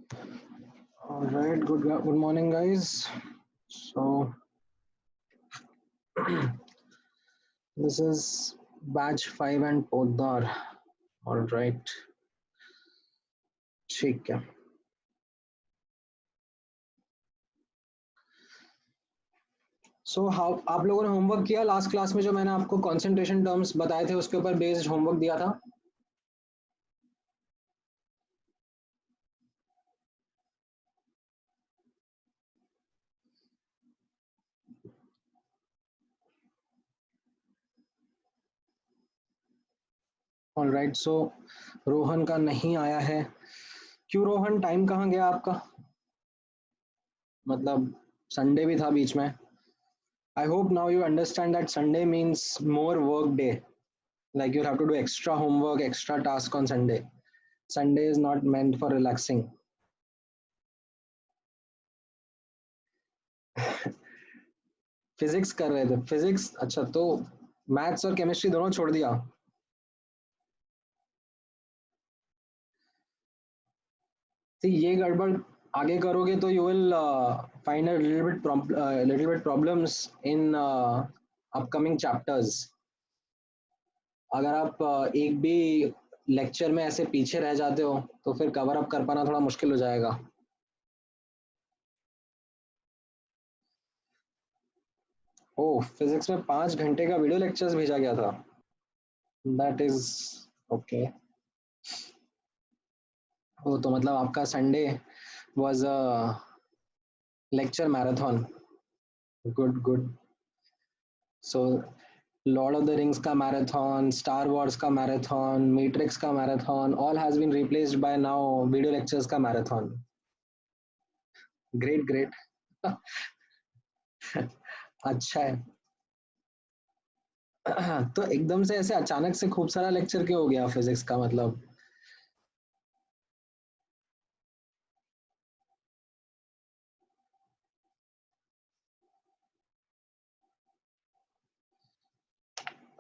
All right, good morning, guys. So this is batch 5 and Poddar. All right, ठीक है. So how आप लोगों ने होमवर्क किया लास्ट क्लास में जो मैंने आपको कंसंट्रेशन टर्म्स बताए थे उसके ऊपर बेस्ड होमवर्क दिया था. All right. सो रोहन का नहीं आया है. क्यों रोहन, टाइम कहाँ गया आपका? मतलब संडे भी था बीच में. I hope now you understand that Sunday means more work day. Like you'll have to do extra homework, extra task on Sunday. Sunday is not meant for relaxing. Physics कर रहे थे. फिजिक्स, अच्छा. तो maths और chemistry दोनों छोड़ दिया. तो ये गड़बड़ आगे करोगे तो you will find a little bit problems in upcoming chapters. अगर आप एक भी लेक्चर में ऐसे पीछे रह जाते हो तो फिर कवर अप कर पाना थोड़ा मुश्किल हो जाएगा. ओह, फिजिक्स में 5 घंटे का वीडियो लेक्चर्स भेजा गया था. That is okay. वो तो मतलब आपका Sunday was a lecture marathon. Good good. So Lord of the Rings का मैराथन, स्टार वॉर्स का मैराथन, मैट्रिक्स का marathon, all has been replaced by now video lectures का मैराथन. Great great. अच्छा है. तो एकदम से ऐसे अचानक से खूब सारा लेक्चर क्यों हो गया फिजिक्स का? मतलब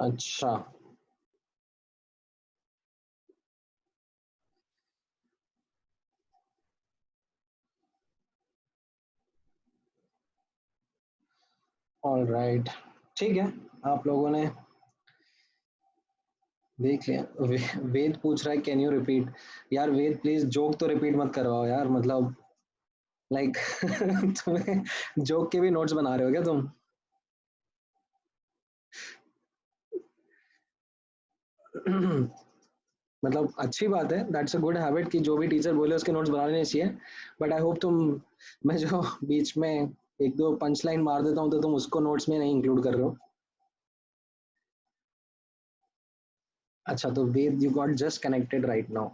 अच्छा. ऑल राइट, ठीक है. आप लोगों ने देख लिया. वेद पूछ रहा है कैन यू रिपीट. यार वेद, प्लीज जोक तो रिपीट मत करवाओ यार. मतलब लाइक तुम्हें जोक के भी नोट्स बना रहे हो क्या तुम? मतलब अच्छी बात है. दैट्स अ गुड हैबिट कि जो भी टीचर बोले उसके नोट्स बना लेने चाहिए. बट आई होप तुम, मैं जो बीच में एक दो पंच लाइन मार देता हूँ तो तुम उसको नोट्स में नहीं इंक्लूड कर रहे हो. अच्छा, तो Ved you got just connected right now.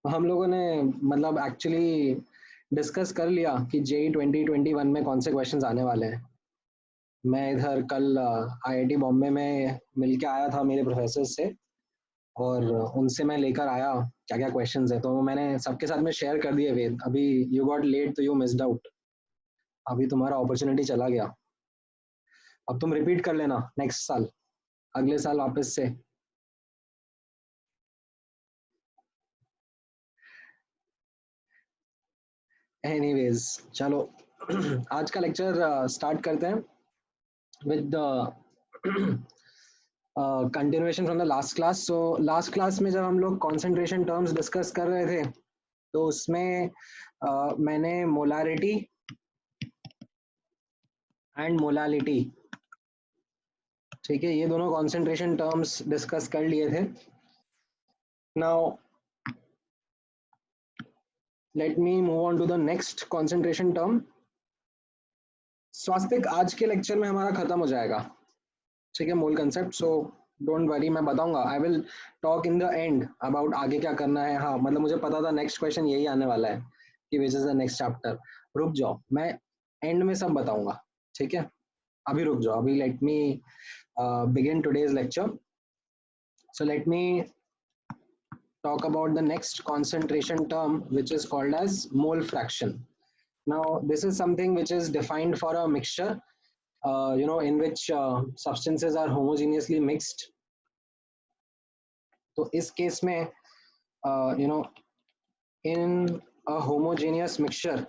हम लोगों ने मतलब एक्चुअली डिस्कस कर लिया कि जेई 2021 में कौन से क्वेश्चंस आने वाले हैं. मैं इधर कल आईआईटी बॉम्बे में मिल के आया था मेरे प्रोफेसर से. और उनसे मैं लेकर आया क्या क्या क्वेश्चंस है, तो मैंने सबके साथ में शेयर कर दिए. वेद, अभी यू गॉट लेट तो यू मिस्ड आउट. अभी तुम्हारा अपॉर्चुनिटी चला गया. अब तुम रिपीट कर लेना नेक्स्ट साल, अगले साल वापस से. एनीवेज, चलो. आज का लेक्चर स्टार्ट करते हैं with the continuation from the last class. So last class में जब हम लोग कंसंट्रेशन टर्म्स डिस्कस कर रहे थे तो उसमें मैंने मोलारिटी एंड मोलालिटी, ठीक है, ये दोनों कंसंट्रेशन टर्म्स डिस्कस कर लिए थे. Now let me move on to the next concentration term. Swastik, आज के लेक्चर में हमारा खत्म हो जाएगा. ठीक है, मूल कंसेप्ट. सो डोंट वरी, मैं बताऊंगा. I will talk in the end about आगे क्या करना है. हाँ, मतलब मुझे पता था नेक्स्ट क्वेश्चन यही आने वाला है कि which is the next chapter. रुक जाओ, मैं एंड में सब बताऊंगा. ठीक है, अभी रुक जाओ. अभी let me begin today's lecture. So let me talk about the next concentration term, which is called as mole fraction. Now, this is something which is defined for a mixture, in which substances are homogeneously mixed. तो इस case में, in a homogeneous mixture.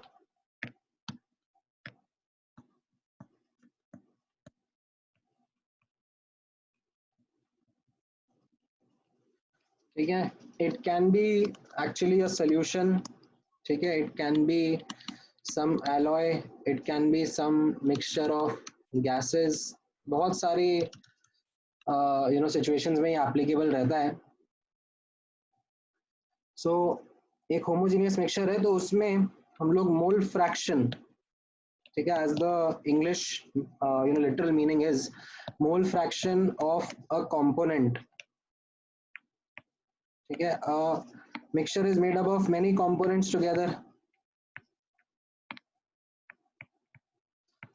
ठीक है, it can be actually a solution. ठीक है, it can be some alloy, it can be some mixture of gases. बहुत सारी situations में ये applicable रहता है. So एक homogeneous mixture है तो उसमें हम लोग mole fraction, ठीक है, as the English literal meaning is mole fraction of a component. ठीक है, mixture is made up of many components together.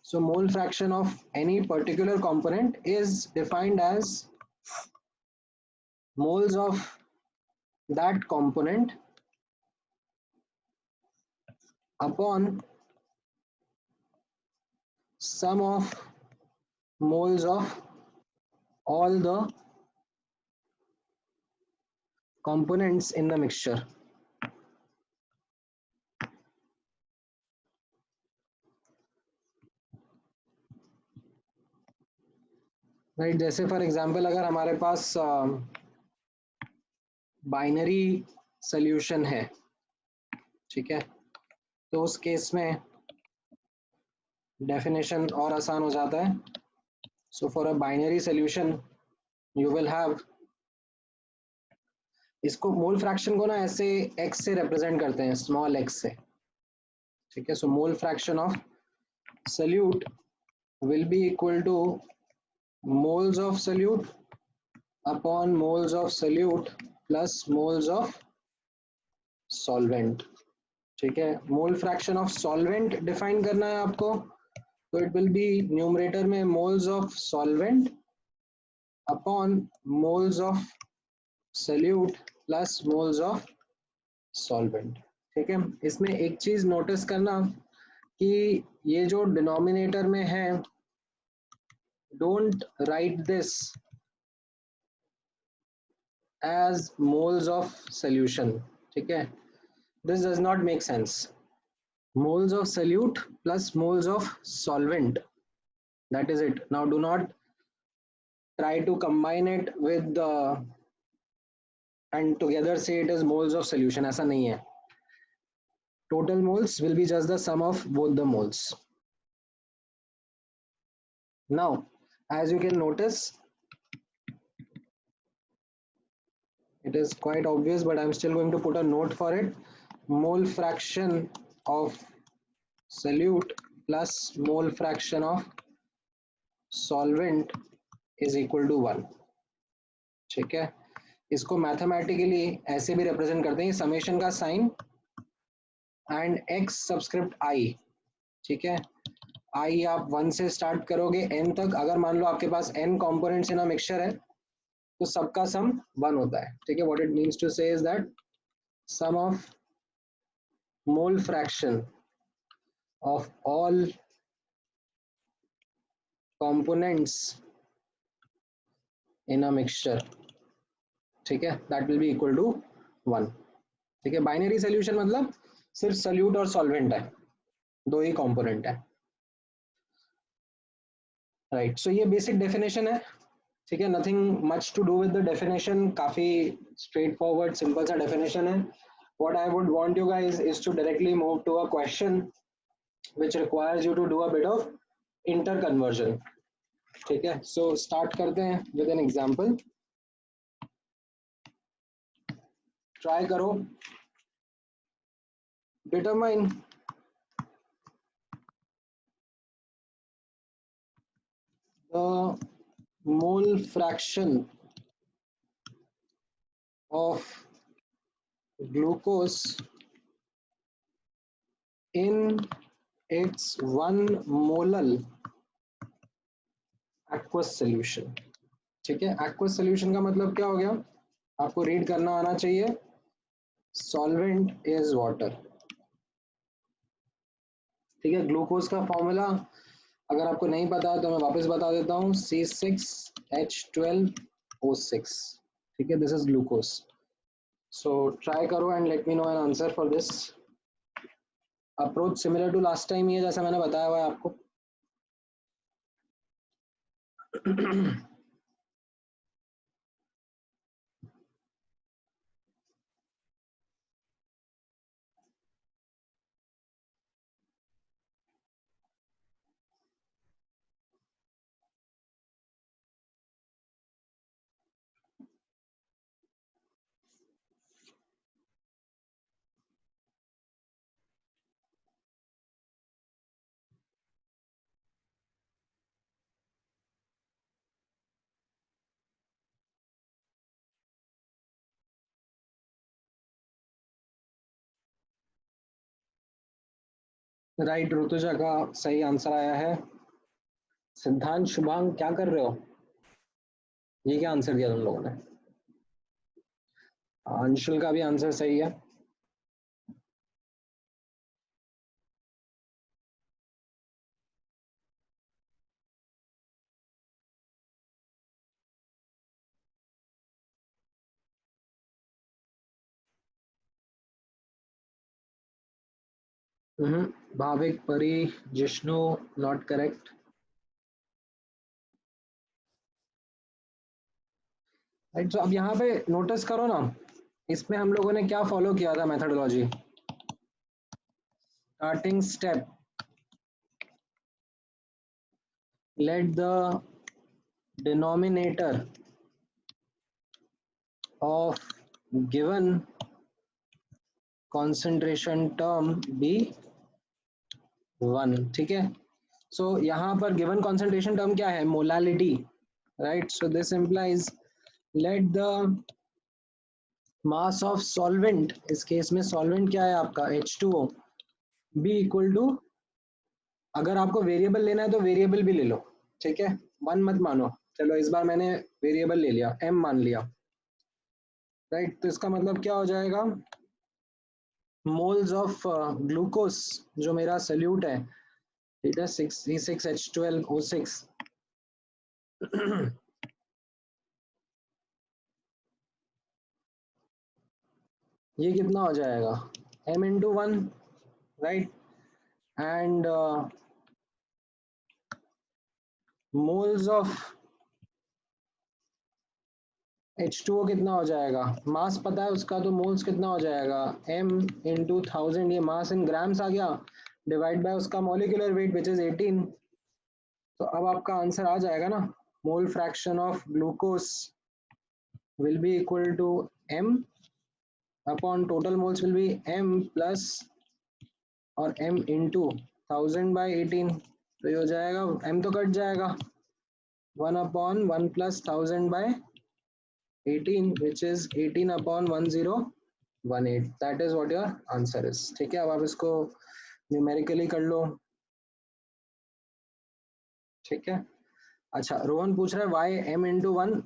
So mole fraction of any particular component is defined as moles of that component upon sum of moles of all the components in the mixture. Right, जैसे for example अगर हमारे पास binary solution है, ठीक है, तो उस case में definition और आसान हो जाता है. So for a binary solution you will have, इसको मोल फ्रैक्शन को ना ऐसे x से रिप्रेजेंट करते हैं, स्मॉल x से. ठीक है, so mole fraction of solute will be equal to moles of solute upon moles of solute plus moles of solvent. ठीक है, मोल फ्रैक्शन ऑफ सॉल्वेंट डिफाइन करना है आपको, तो इट विल बी न्यूमरेटर में moles of solvent upon moles of solute plus moles of solvent. ठीक है, इसमें एक चीज नोटिस करना कि ये जो डिनोमिनेटर में है, don't write this as moles of solution. ठीक है, this does not make sense. Moles of solute plus moles of solvent, that is it. Now do not try to combine it with the and together say it is moles of solution. ऐसा नहीं है. Total moles will be just the sum of both the moles. Now as you can notice, it is quite obvious but I'm still going to put a note for it. Mole fraction of solute plus mole fraction of solvent is equal to 1. ठीक है, इसको mathematically ऐसे भी represent करते हैं, summation का sign and x subscript i. ठीक है, i आप 1 से स्टार्ट करोगे n तक. अगर मान लो आपके पास n components in a mixture है तो सबका सम 1 होता है. ठीक है, what it means to say is that sum of mole fraction of all components in a mixture, ठीक है, that will be equal to 1. ठीक है, बाइनरी सॉल्यूशन मतलब सिर्फ सॉल्यूट और सॉल्वेंट है, दो ही कंपोनेंट है. राइट, सो ये बेसिक डेफिनेशन है. ठीक है, nothing much to do with the definition, काफी स्ट्रेट फॉरवर्ड सिंपल सा डेफिनेशन है. What I would want you guys is to directly move to a question which requires you to do a bit of interconversion. ठीक है, so start करते हैं with an example. Try करो, determine the mole fraction of glucose in its 1 molar aqueous solution. ठीक है, aqueous solution का मतलब क्या हो गया, आपको रीड करना आना चाहिए. solvent is water. ठीक है, ग्लूकोज का फॉर्मूला अगर आपको नहीं पता है तो मैं वापस बता देता हूँ, C6H12O6. ठीक है, this is glucose. So try करो and let me know an answer for this. Approach similar to last time ही है, जैसा मैंने बताया हुआ है आपको। राइट, ऋतुजा का सही आंसर आया है। सिद्धांत शुभांग क्या कर रहे हो? ये क्या आंसर दिया तुम लोगों ने? अंशुल का भी आंसर सही है। भाविक, परी, जिष्णु, नॉट करेक्ट। राइट, तो अब यहाँ पे नोटिस करो ना, इसमें हम लोगों ने क्या फॉलो किया था methodology? Starting step, let the denominator of given concentration term be 1। ठीक है, सो यहाँ पर गिवन concentration term क्या है? Molality, right? So this implies let the mass of solvent, इस केस में solvent क्या है आपका? H2O, be equal to, अगर आपको वेरिएबल लेना है तो वेरिएबल भी ले लो, ठीक है, वन मत मानो। चलो इस बार मैंने वेरिएबल ले लिया, m मान लिया, राइट? तो इसका मतलब क्या हो जाएगा? मोल्स ऑफ ग्लूकोज जो मेरा सल्यूट है, ठीक है, 6C6H12O6, ये कितना हो जाएगा? m/1, right? And moles of H2O कितना हो जाएगा? मास पता है उसका, तो मोल्स कितना हो जाएगा? m/1000, ये मास इन ग्राम्स आ गया, डिवाइड बाय उसका मॉलिक्यूलर वेट विच इज 18। तो अब आपका आंसर आ जाएगा ना, मोल fraction of glucose will be equal to m upon total moles will be m plus और m into 1000/18। तो ये हो जाएगा, m तो कट जाएगा, 1/1 + 1000/18 which is 18/1018। that is what your answer is। ठीक है, अब आप इसको न्यूमेरिकली कर लो, ठीक है। अच्छा, रोहन पूछ रहा है वाई m/1।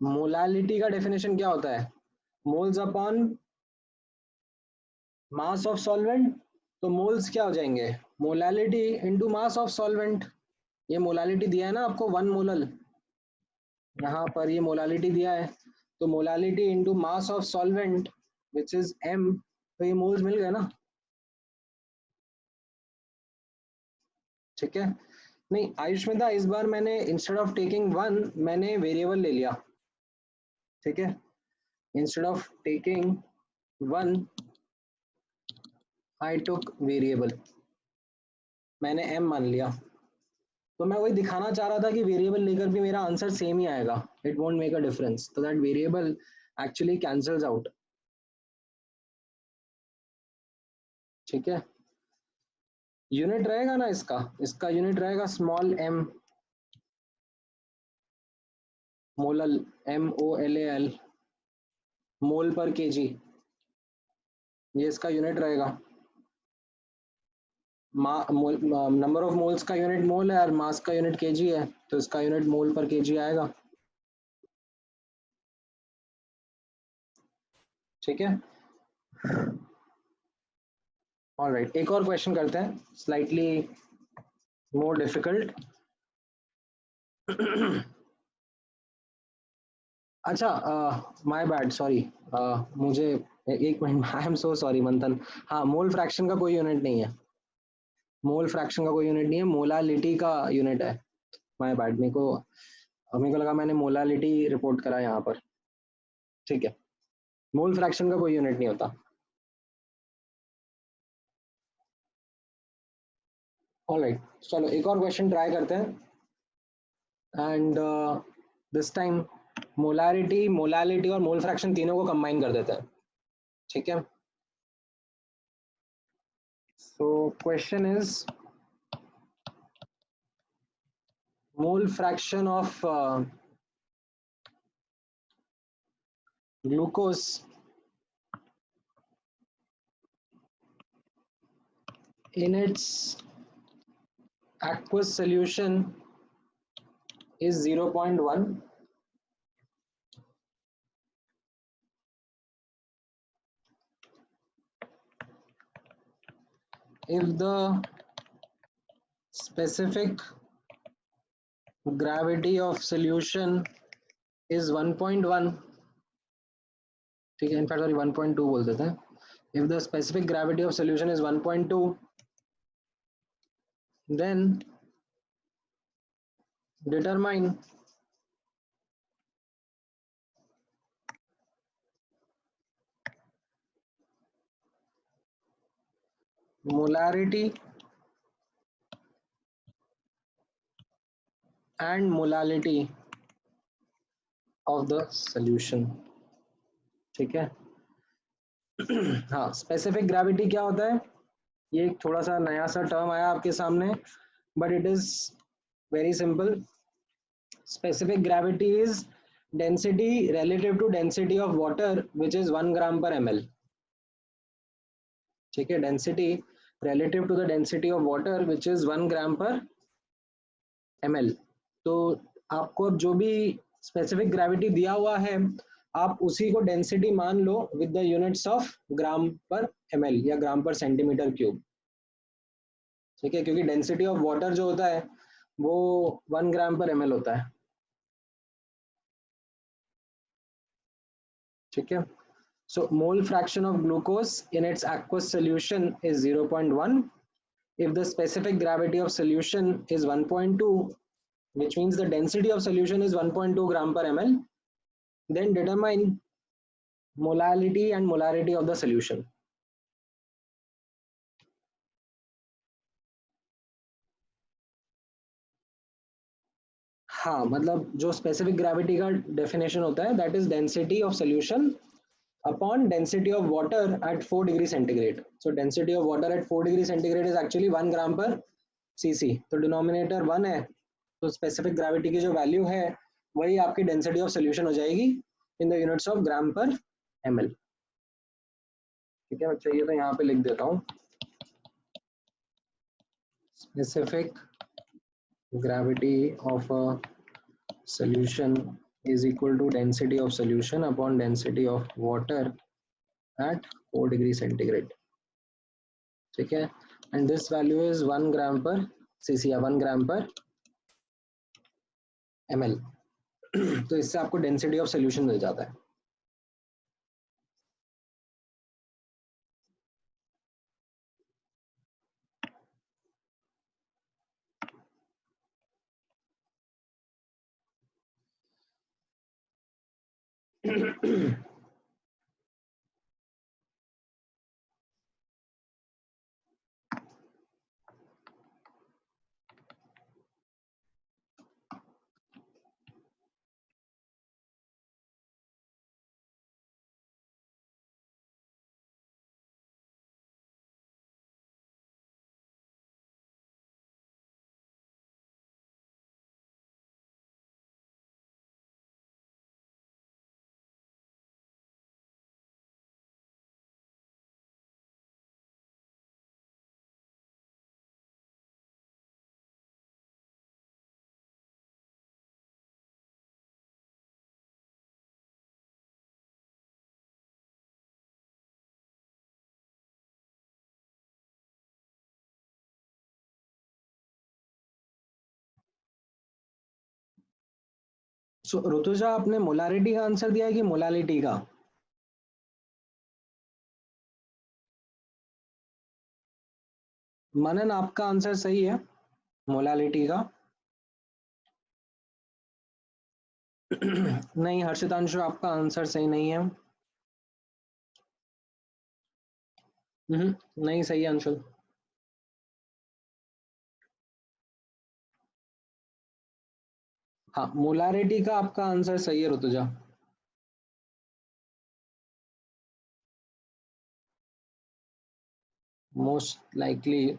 मोलालिटी का डेफिनेशन क्या होता है? Moles upon mass of solvent. तो मोल्स क्या हो जाएंगे? Molality into mass of solvent. ये मोलालिटी दिया है ना आपको, 1 मोलल, यहाँ पर ये मोलालिटी दिया है, तो molality into mass of solvent which is m, तो ये मोल्स मिल गए ना, ठीक है। नहीं आयुष्मिता, इस बार मैंने इंस्टेड ऑफ टेकिंग 1 मैंने वेरिएबल ले लिया, ठीक है, instead of taking 1 I took variable, मैंने m मान लिया। तो मैं वही दिखाना चाह रहा था कि वेरिएबल लेकर भी मेरा आंसर सेम ही आएगा, it won't make a difference, तो that variable actually cancels out, ठीक है। यूनिट रहेगा ना इसका, इसका यूनिट रहेगा small m, molal, MOLAL, mole पर केजी, ये इसका यूनिट रहेगा। नंबर ऑफ मोल्स का यूनिट मोल है और मास का यूनिट केजी है, तो इसका यूनिट मोल पर केजी आएगा, ठीक है। ऑलराइट, एक और क्वेश्चन करते हैं, स्लाइटली मोर डिफिकल्ट। अच्छा, माय बैड, सॉरी, मुझे एक minute, I am so sorry मंथन। हाँ, मोल फ्रैक्शन का कोई यूनिट नहीं है, मोल फ्रैक्शन का कोई यूनिट नहीं है, मोलालिटी का यूनिट है। माय बैड, मेरे को लगा मैंने मोलालिटी रिपोर्ट करा यहाँ पर। ठीक है, मोल फ्रैक्शन का कोई यूनिट नहीं होता। ऑलराइट, चलो एक और क्वेश्चन ट्राई करते हैं। And this time molarity, molality और मोल फ्रैक्शन तीनों को कंबाइन कर देते हैं। ठीक है, so question is mole fraction of glucose in its aqueous solution is 0.1. If the specific gravity of solution is 1.1, ठीक है, इनफैक्ट सॉरी 1.2 बोल देते हैं। If the specific gravity of solution is 1.2, then determine molarity and molality of the solution। ठीक है, हाँ, specific gravity क्या होता है, ये एक थोड़ा सा नया सा टर्म आया आपके सामने, but it is very simple. Specific gravity is density relative to density of water, which is 1 gram per ml। ठीक है, density relative to the density of water, which is 1 gram per ml। तो आपको अब जो भी specific gravity दिया हुआ है, आप उसी को डेंसिटी मान लो with the units of gram per ml या ग्राम पर सेंटीमीटर क्यूब। ठीक है, क्योंकि डेंसिटी ऑफ वाटर जो होता है वो 1 ग्राम पर ml होता है। ठीक है, so mole fraction of glucose in its aqueous solution is 0.1. If the specific gravity of solution is 1.2, which means the density of solution is 1.2 gram per ml, then determine molality and molarity of the solution। हाँ, मतलब जो specific gravity का definition होता है, that is density of solution upon density of water at 4 degree centigrade। So density of water at 4 degree centigrade is actually 1 gram per cc। तो denominator 1 है, तो specific gravity की जो वैल्यू है वही आपकी डेंसिटी ऑफ सोल्यूशन हो जाएगी in the units of gram per ml। ठीक है, मैं चाहिए तो यहाँ पे लिख देता हूँ, specific gravity of a solution is equal to density of solution upon density of water at 4 degree centigrade। ठीक है, and this value is 1 gram पर cc या 1 ग्राम पर ml। तो इससे आपको डेंसिटी ऑफ सोल्यूशन मिल जाता है। सो ऋतुजा, आपने मोलारिटी का आंसर दिया है कि मोलालिटी का? मनन आपका आंसर सही है मोलालिटी का। नहीं हर्षितांशु आपका आंसर सही नहीं है। नहीं सही है अंशुल। हाँ मोलारिटी का आपका आंसर सही है Rutuja. Most likely.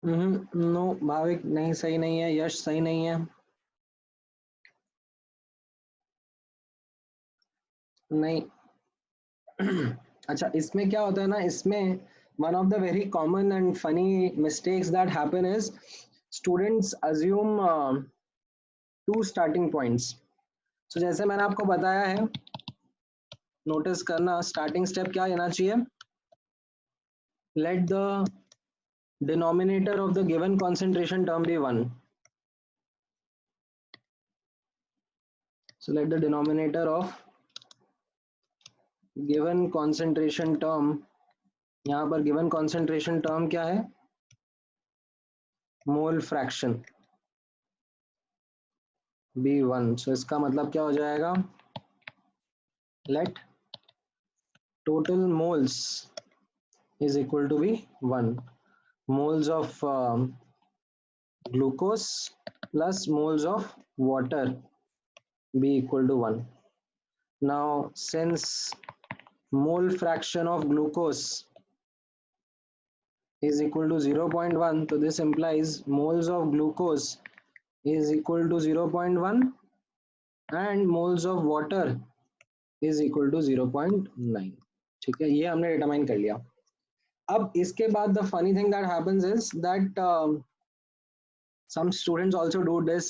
No Bhavik नहीं सही नहीं है, यश सही नहीं है। नहीं। अच्छा इसमें क्या होता है ना, इसमें one of the very common and funny mistakes that happen is students assume two starting points. So जैसे मैंने आपको बताया है, नोटिस करना स्टार्टिंग स्टेप क्या लेना चाहिए। Let the denominator of the given concentration term be 1. So let the denominator of given concentration term, यहाँ पर given concentration term क्या है, मोल फ्रैक्शन B1. So इसका मतलब क्या हो जाएगा, let total moles is equal to be 1. Moles of glucose plus moles of water be equal to 1. Now since mole fraction of glucose is equal to 0.1, so this implies moles of glucose is equal to 0.1 and moles of water is equal to 0.9. ठीक है, ये हमने determine कर लिया। अब इसके बाद the funny thing that happens is that some students also do this,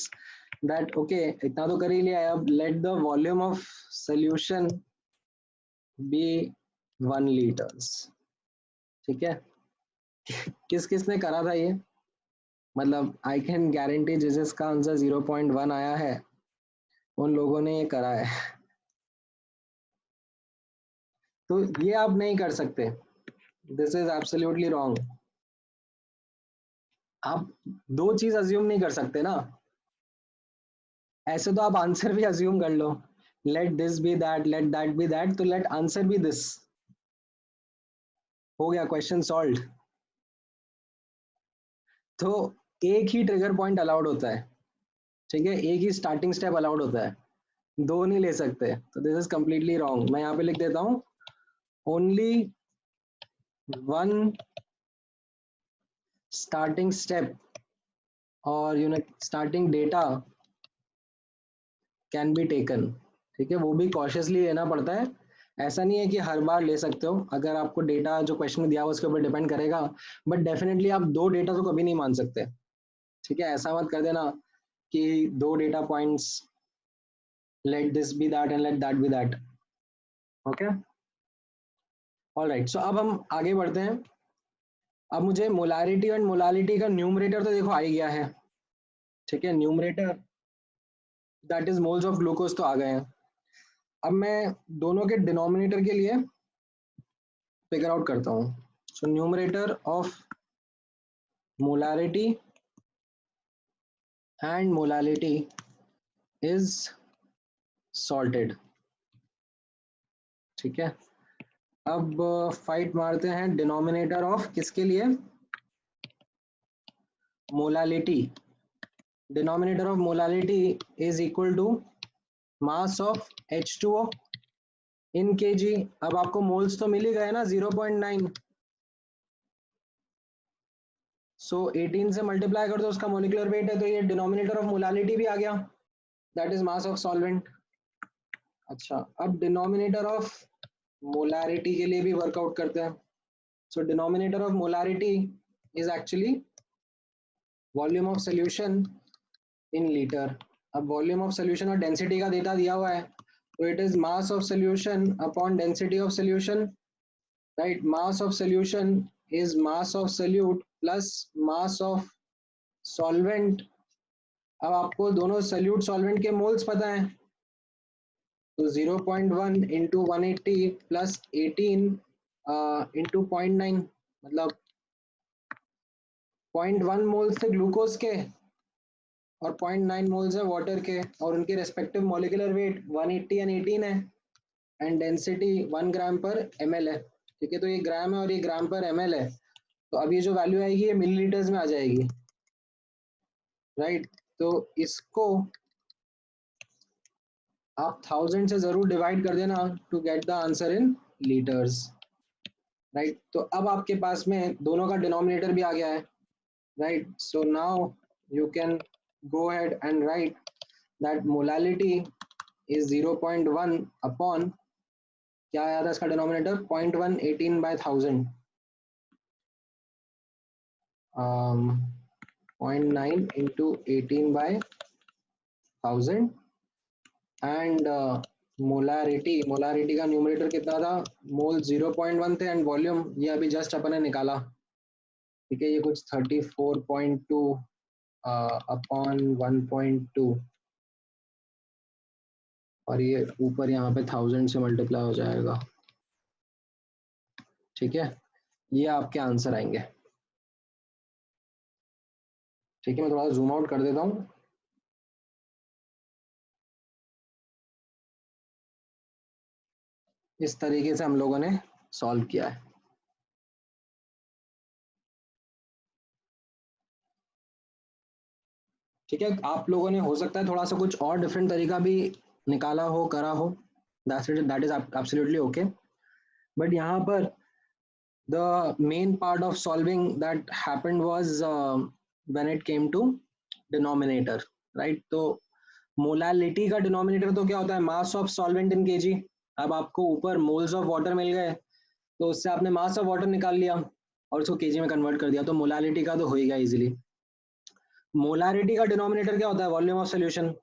that okay इतना तो कर ही लिया है, अब let the volume of solution be 1 liters। ठीक है, किस किस ने करा था ये, मतलब आई कैन गारंटी जिस जिसका आंसर 0.1 आया है उन लोगों ने ये करा है। तो ये आप नहीं कर सकते, दिस इज एब्सोल्युटली रॉन्ग। आप दो चीज अज्यूम नहीं कर सकते ना, ऐसे तो आप आंसर भी अज्यूम कर लो, let this be that let that be that, तो लेट आंसर बी दिस, हो गया क्वेश्चन सॉल्व। तो एक ही ट्रिगर पॉइंट अलाउड होता है, ठीक है, एक ही स्टार्टिंग स्टेप अलाउड होता है, दो नहीं ले सकते, तो दिस इज कंप्लीटली रॉन्ग। मैं यहाँ पे लिख देता हूँ, ओनली वन स्टार्टिंग स्टेप और starting data can be taken. ठीक है, वो भी कॉशियसली लेना पड़ता है, ऐसा नहीं है कि हर बार ले सकते हो, अगर आपको डेटा जो क्वेश्चन में दिया हुआ उसके ऊपर डिपेंड करेगा, बट डेफिनेटली आप दो डेटा तो कभी नहीं मान सकते। ठीक है, ऐसा मत कर देना कि दो data points, let this be that and let that be that. Okay alright, so अब हम आगे बढ़ते हैं। अब मुझे मोलारिटी एंड मोलालिटी का न्यूमरेटर तो देखो आ ही गया है, ठीक है, numerator that is moles of glucose तो आ गए हैं। अब मैं दोनों के डिनोमिनेटर के लिए फिगर आउट करता हूँ। So numerator of molarity and molality is salted. ठीक है, अब फाइट मारते हैं डिनोमिनेटर ऑफ किसके लिए, molality. Denominator of molality is equal to mass of H2O in kg। अब आपको मोल्स तो मिल ही गए ना 0.9, सो 18 से मल्टीप्लाई कर दो, उसका मोलिकुलर वेट है, तो ये डिनोमिनेटर ऑफ मोलालिटी भी आ गया, that is mass of solvent. अच्छा अब डिनोमिनेटर ऑफ मोलारिटी के लिए भी वर्कआउट करते हैं। सो denominator of molarity is actually volume of solution in litre. अब वॉल्यूम ऑफ सोल्यूशन और डेंसिटी का डेटा दिया हुआ है, तो it is mass of solution upon density of solution, right. Mass of solution is mass of solute plus mass of solvent. अब आपको दोनों सोल्यूट सॉल्वेंट के मोल्स पता है, तो 0.1 इंटू 180 प्लस 18 इंटू 0.9, मतलब 0.1 मोल्स थे ग्लूकोज के और 0.9 मोल्स है वाटर के, और उनके रेस्पेक्टिव मॉलिक्यूलर वेट 180 एंड 18 है, and density 1 gram per ml है। ठीक है, तो ये ग्राम है और ये ग्राम पर ml है, तो अब ये जो वैल्यू आएगी ये मिलीलीटर्स में आ जाएगी, राइट। तो इसको आप 1000 से जरूर डिवाइड कर देना to get the answer in litres, right. तो अब आपके पास में दोनों का डिनोमिनेटर भी आ गया है, right. So now you can go ahead and write that molality is 0.1 upon, क्या आया था इसका denominator, 0.1 18 by 1000, 0.9 into 18 by 1000 and molarity का न्यूमरेटर कितना था, मोल 0.1 थे, एंड वॉल्यूम ये अभी जस्ट अपन ने निकाला, ठीक है, ये कुछ 34.2 अपॉन 1.2, और ये ऊपर यहाँ पे 1000 से मल्टीप्लाई हो जाएगा, ठीक है। ये आपके आंसर आएंगे, ठीक है। मैं थोड़ा जूम आउट कर देता हूँ। इस तरीके से हम लोगों ने सॉल्व किया है, ठीक है। आप लोगों ने हो सकता है थोड़ा सा कुछ और डिफरेंट तरीका भी निकाला हो, करा हो, that is absolutely okay, but यहाँ पर the main part of solving that happened was when it came to denominator, right। तो मोलालिटी का डिनोमिनेटर तो क्या होता है, मास ऑफ सॉल्वेंट इन केजी। अब आपको ऊपर मोल्स ऑफ वाटर मिल गए, तो उससे आपने मास ऑफ वाटर निकाल लिया और उसको केजी में कन्वर्ट कर दिया, तो मोलालिटी का तो हो ही गया इजीली। मोलारिटी का डिनोमिनेटर क्या होता है, वॉल्यूम ऑफ सोल्यूशन।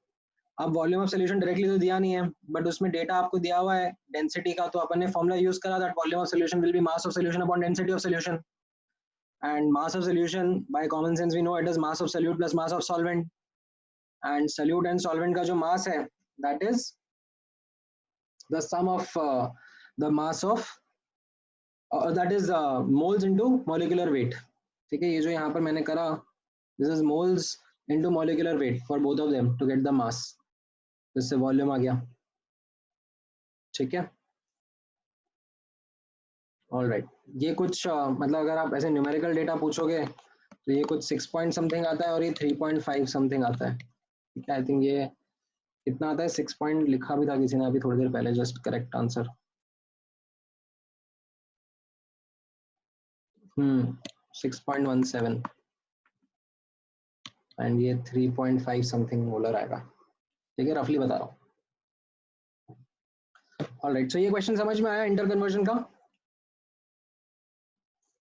अब वॉल्यूम ऑफ सोल्यूशन डायरेक्टली तो दिया नहीं है, बट उसमें डेटा आपको दिया हुआ है डेंसिटी का, तो अपन ने फॉर्मूला यूज करा that volume of solution will be mass of solution upon density of solution, and mass of solution by common sense we know it is mass of solute plus mass of solvent, and solute and solvent का जो mass है that is the sum of the mass of that is moles into molecular weight, ठीक है। ये जो यहाँ पर मैंने करा, this is moles into molecular weight for both of them to get the mass, इससे वॉल्यूम आ गया, ठीक है। ऑल राइट, ये कुछ मतलब अगर आप ऐसे न्यूमेरिकल डेटा पूछोगे तो ये कुछ 6 पॉइंट समथिंग आता है और ये 3.5 समथिंग आता है, ठीक है। आई थिंक ये कितना आता है, 6 पॉइंट लिखा भी था किसी ने अभी थोड़ी देर पहले, जस्ट करेक्ट आंसर 6.17 एंड ये 3.5 समथिंग मोलर आएगा, ठीक है, रफली बता रहा हूँ। ऑलराइट, सो ये क्वेश्चन समझ में आया इंटर कन्वर्जन का,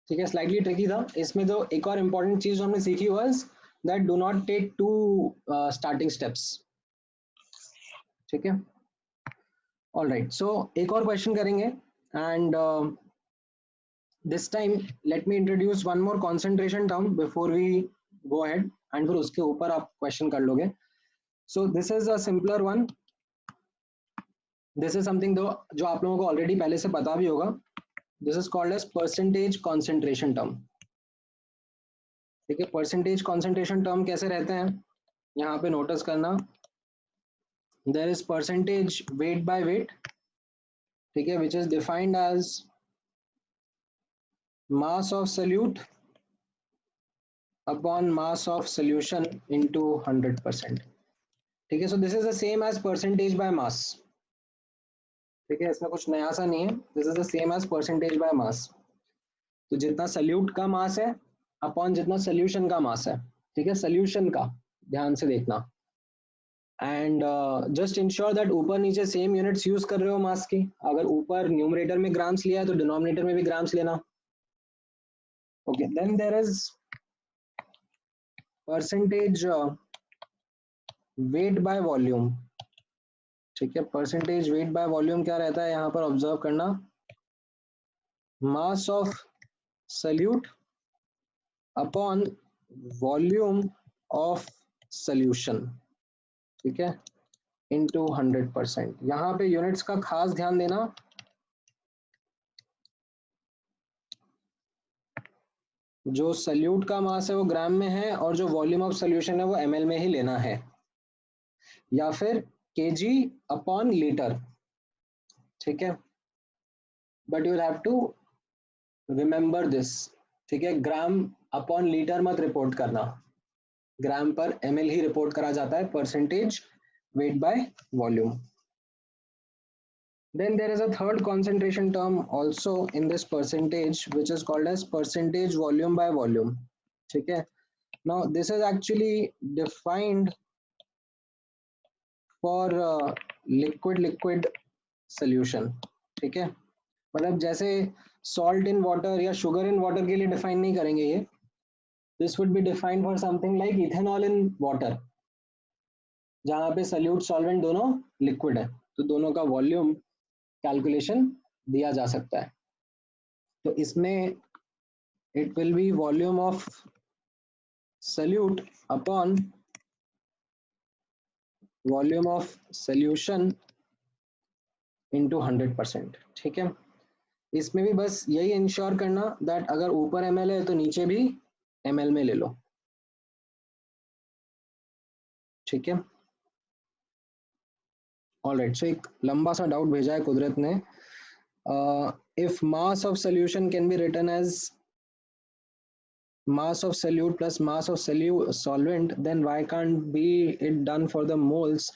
ठीक है। स्लाइटली ट्रिकी था, इसमें जो एक और इम्पोर्टेंट चीज हमने सीखी was that do not take two starting steps, ठीक है। ऑलराइट, सो एक और क्वेश्चन करेंगे, and this time let me introduce one more concentration term before we go ahead, and फिर उसके ऊपर आप क्वेश्चन कर लोगे। so this is a simpler one, this is something जो आप लोगों को ऑलरेडी पहले से पता भी होगा, this is called as percentage concentration term, ठीक है। percentage concentration term कैसे रहते हैं यहाँ पे नोटिस करना, there is percentage weight by weight, ठीक है, which is defined as mass of solute upon mass of solution into 100%, ठीक है। So this is the same as percentage by mass, ठीक है, इसमें कुछ नया सा नहीं है, this is the same as percentage by mass. तो जितना सल्यूट का मास है अपॉन जितना सोल्यूशन का मास है, ठीक है, सोल्यूशन का ध्यान से देखना, एंड जस्ट इंश्योर दैट ऊपर नीचे सेम यूनिट्स यूज कर रहे हो मास की। अगर ऊपर न्यूमरेटर में ग्राम्स लिया है तो डिनोमिनेटर में भी ग्राम्स लेना, okay. Then there is percentage weight by volume, ठीक है, परसेंटेज वेट बाय वॉल्यूम क्या रहता है यहाँ पर ऑब्जर्व करना, मास of solute upon volume of solution, ठीक है, इनटू 100%। यहाँ पे यूनिट्स का खास ध्यान देना, जो सल्यूट का मास है वो ग्राम में है और जो वॉल्यूम ऑफ सॉल्यूशन है वो ml में ही लेना है, या फिर kg अपॉन लीटर, ठीक है, but you have to remember this, ठीक है, ग्राम अपॉन लीटर मत रिपोर्ट करना, ग्राम पर ml ही रिपोर्ट करा जाता है, percentage weight by volume. Then there is a third concentration term also in this percentage, which is called as percentage volume by volume, ठीक है। Now this is actually defined for liquid solution, ठीक है, मतलब जैसे salt in water या sugar in water के लिए define नहीं करेंगे ये, this would be defined for something like ethanol in water, जहाँ पे solute solvent दोनों liquid है, तो दोनों का volume कैलकुलेशन दिया जा सकता है। तो इसमें it will be volume of solute upon volume of solution into 100%, ठीक है। इसमें भी बस यही इंश्योर करना दैट अगर ऊपर ml है तो नीचे भी ml में ले लो, ठीक है। ऑलराइट, सो एक लंबा सा डाउट भेजा है कुदरत ने, if mass of solution can be written as mass of solute plus mass of solvent, then why can't be it done for the moles,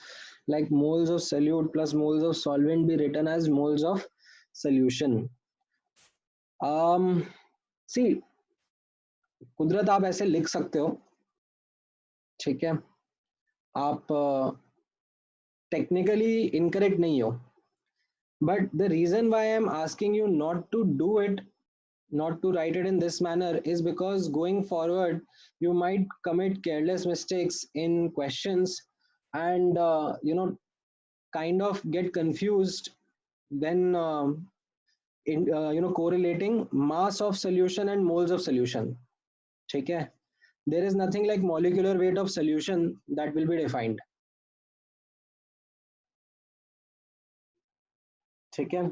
like moles of solute plus moles of solvent be written as moles of solution? सी कुदरत आप ऐसे लिख सकते हो, ठीक है, आप technically incorrect नहीं हो, but the reason why I'm asking you not to do it, not to write it in this manner, is because going forward you might commit careless mistakes in questions and kind of get confused when correlating mass of solution and moles of solution, ठीक है। There is nothing like molecular weight of solution that will be defined, ठीक है,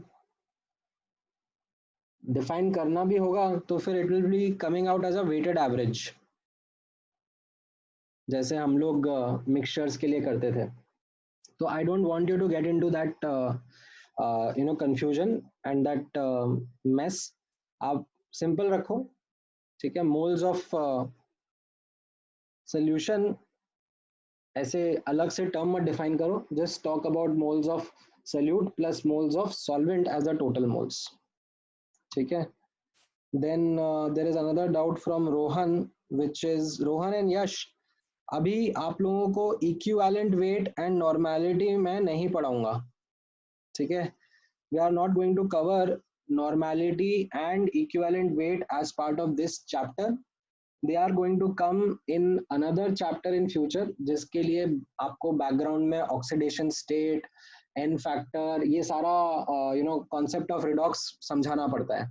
define करना भी होगा तो फिर it will be coming out as a weighted average, जैसे हम लोग मिक्सचर्स के लिए करते थे। तो I don't want you to get into that confusion and that mess, आप सिंपल रखो, ठीक है, मोल्स ऑफ सोल्यूशन ऐसे अलग से टर्म मत डिफाइन करो, just talk about moles of solute plus moles of solvent as a total moles, ठीक है। Then there is another doubt from Rohan, which is Rohan and Yash, अभी आप लोगों को इक्विवेलेंट वेट एंड नॉर्मेलिटी मैं नहीं पढ़ाऊंगा, ठीक है, we are not going to cover normality and equivalent weight as part of this chapter, they are going to come in another chapter in future, जिसके लिए आपको बैकग्राउंड में ऑक्सीडेशन स्टेट, एन फैक्टर, ये सारा कॉन्सेप्ट ऑफ रिडॉक्स समझाना पड़ता है।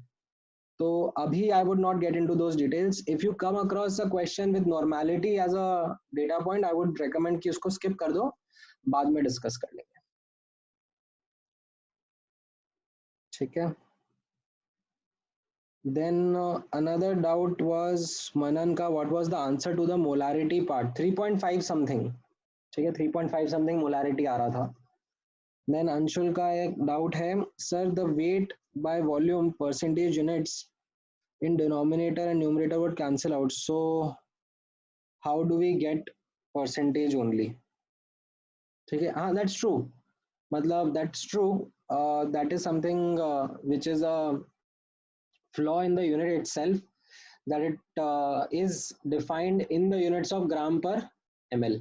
तो अभी I would not get into those details. If you come across a question with normality as a data point, I would recommend कि उसको स्किप कर दो, बाद में डिस्कस कर लेंगे, ठीक है। Then another doubt was Manan का, what was the answer to the molarity part, 3.5 something, ठीक है, 3.5 समथिंग मोलारिटी आ रहा था। देन अंशुल का एक डाउट है, sir the wait by volume percentage units in denominator and numerator would cancel out, so how do we get percentage only, ठीक है, हाँ that's true, मतलब that's true, that is something which is a flaw in the unit itself, that it is defined in the units of gram per ml,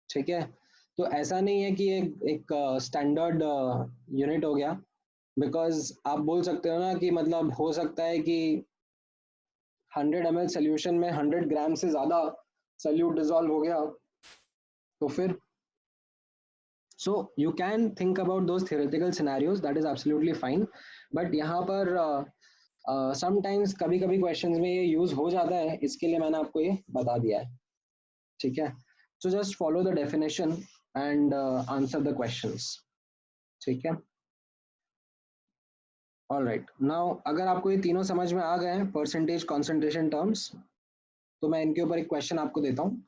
ठीक है। तो ऐसा नहीं है कि एक स्टैंडर्ड यूनिट हो गया, बिकॉज आप बोल सकते हो ना कि मतलब हो सकता है कि 100 ml सोल्यूशन में 100 ग्राम से ज़्यादा सल्यूट डिजॉल्व हो गया, तो फिर so you can think about those theoretical scenarios, that is absolutely fine, but यहाँ पर समटाइम्स कभी कभी क्वेश्चंस में ये यूज हो जाता है, इसके लिए मैंने आपको ये बता दिया है, ठीक है। So just follow the definition and answer the questions, ठीक है। ऑल राइट, नाउ अगर आपको ये तीनों समझ में आ गए हैं, परसेंटेज, कॉन्सेंट्रेशन, टर्म्स, तो मैं इनके ऊपर एक क्वेश्चन आपको देता हूँ,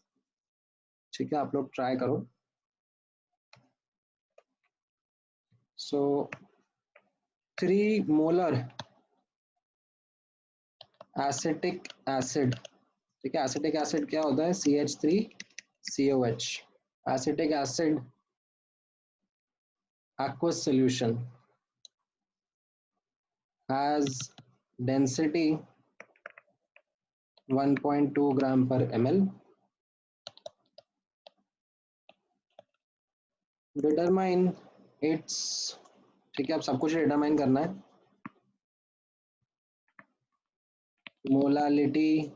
ठीक है, आप लोग ट्राई करो। सो 3 मोलर एसिटिक एसिड, ठीक है, एसिटिक एसिड क्या होता है, CH3COH, acetic acid aqueous solution has density 1.2 gram per ml, determine its, ठीक है, अब सब कुछ डिटरमाइन करना है, molality,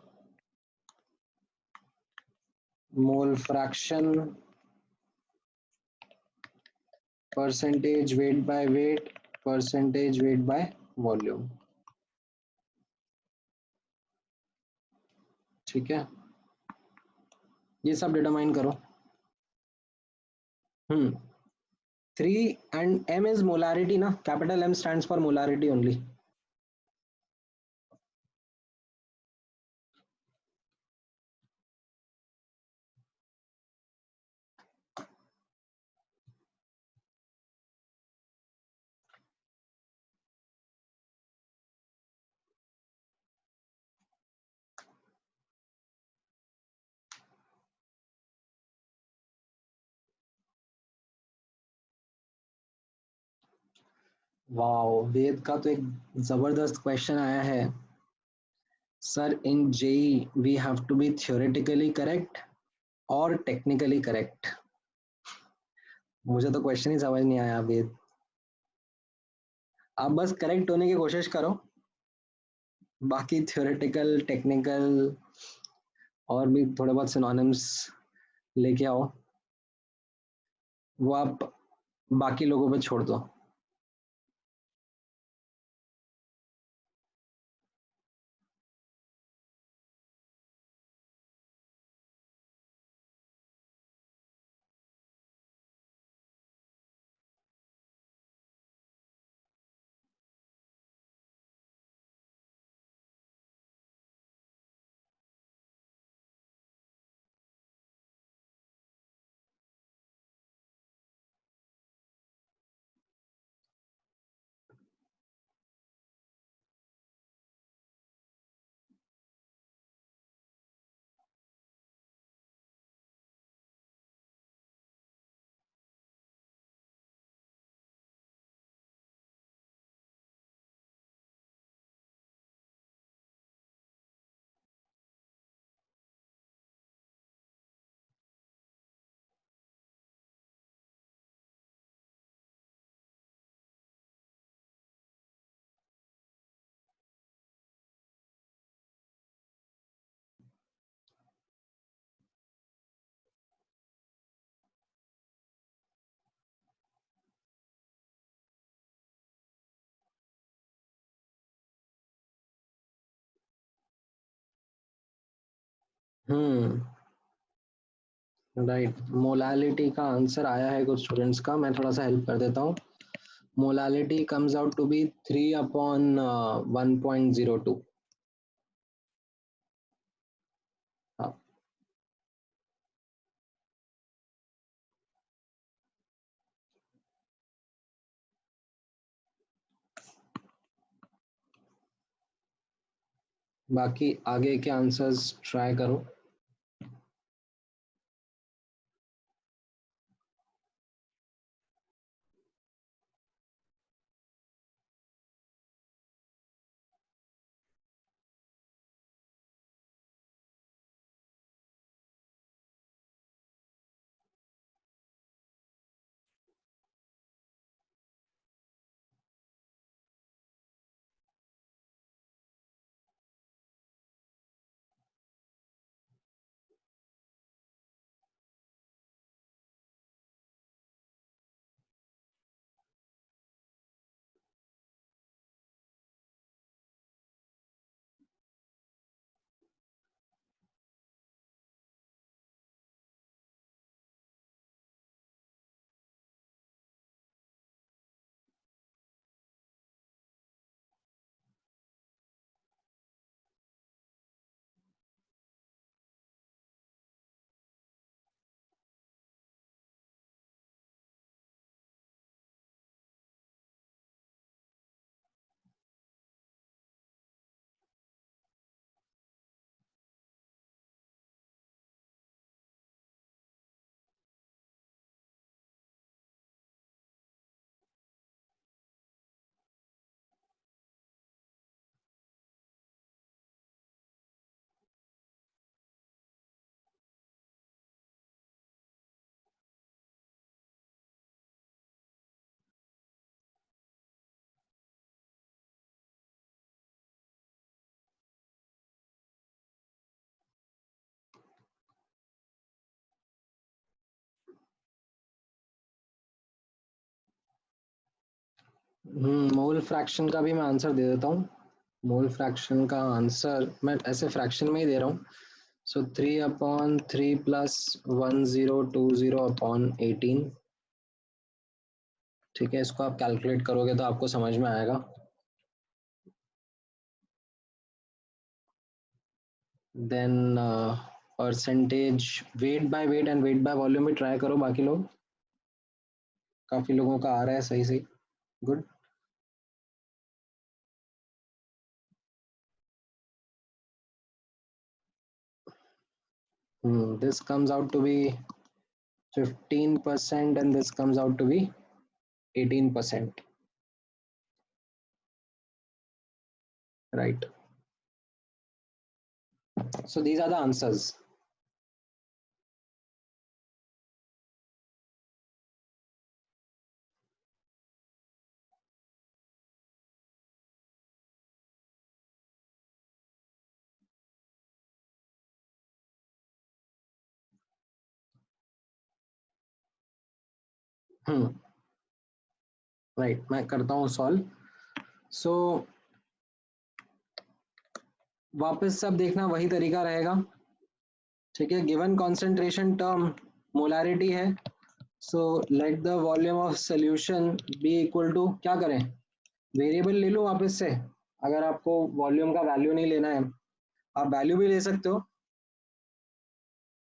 mole fraction, percentage weight by wait, percentage weight by volume, ठीक है, ये सब डिटरमाइन करो। 3 and M is molarity ना, capital M stands for molarity only. Wow, Ved का तो एक जबरदस्त क्वेश्चन आया है, sir in JEE we have to be theoretically correct और टेक्निकली करेक्ट। मुझे तो क्वेश्चन ही समझ नहीं आया वेद, आप बस करेक्ट होने की कोशिश करो, बाकी थियोरेटिकल, टेक्निकल और भी थोड़े बहुत सिनोनिम्स लेके आओ, वो आप बाकी लोगों पे छोड़ दो। हम्म, राइट, मोलालिटी का आंसर आया है कुछ स्टूडेंट्स का, मैं थोड़ा सा हेल्प कर देता हूँ। Molality comes out to be 3/1.02। हाँ, बाकी आगे के आंसर्स ट्राई करो। मोल फ्रैक्शन का भी मैं आंसर दे देता हूँ। मोल फ्रैक्शन का आंसर मैं ऐसे फ्रैक्शन में ही दे रहा हूँ। सो 3/3 प्लस 1020 अपॉन 18। ठीक है, इसको आप कैलकुलेट करोगे तो आपको समझ में आएगा। Then percentage weight by weight and weight by volume भी ट्राई करो बाकी लोग। काफी लोगों का आ रहा है सही सही। Good. This comes out to be 15% and this comes out to be 18%. Right. So these are the answers. Right. मैं करता हूँ सॉल्व। सो वापस सब देखना वही तरीका रहेगा। ठीक है, गिवन कॉन्सेंट्रेशन टर्म मोलारिटी है। So let the volume of solution be equal to, क्या करें, वेरिएबल ले लो वापस से। अगर आपको वॉल्यूम का वैल्यू नहीं लेना है, आप वैल्यू भी ले सकते हो।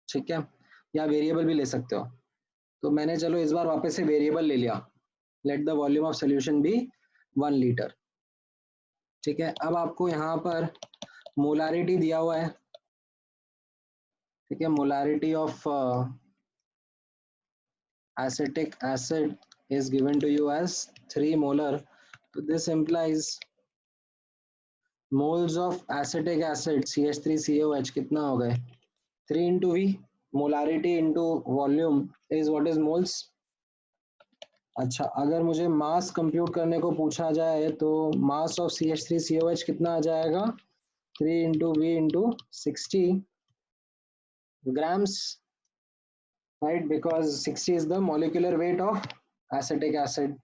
ठीक है, या वेरिएबल भी ले सकते हो। तो मैंने चलो इस बार वापस से वेरिएबल ले लिया। Let the volume of solution be 1 litre. ठीक है, अब आपको यहाँ पर मोलारिटी दिया हुआ है। ठीक है, molarity of acetic acid is given to you as 3 molar. So this implies moles of acetic acid CH3COH कितना हो गए, 3 into V. Molarity into volume is what is moles. अच्छा, अगर मुझे मास कंप्यूट करने को पूछा जाए तो मास ऑफ CH3COH कितना आ जाएगा, 3 into V into 60 grams, right? Because 60 is the molecular weight of acetic acid.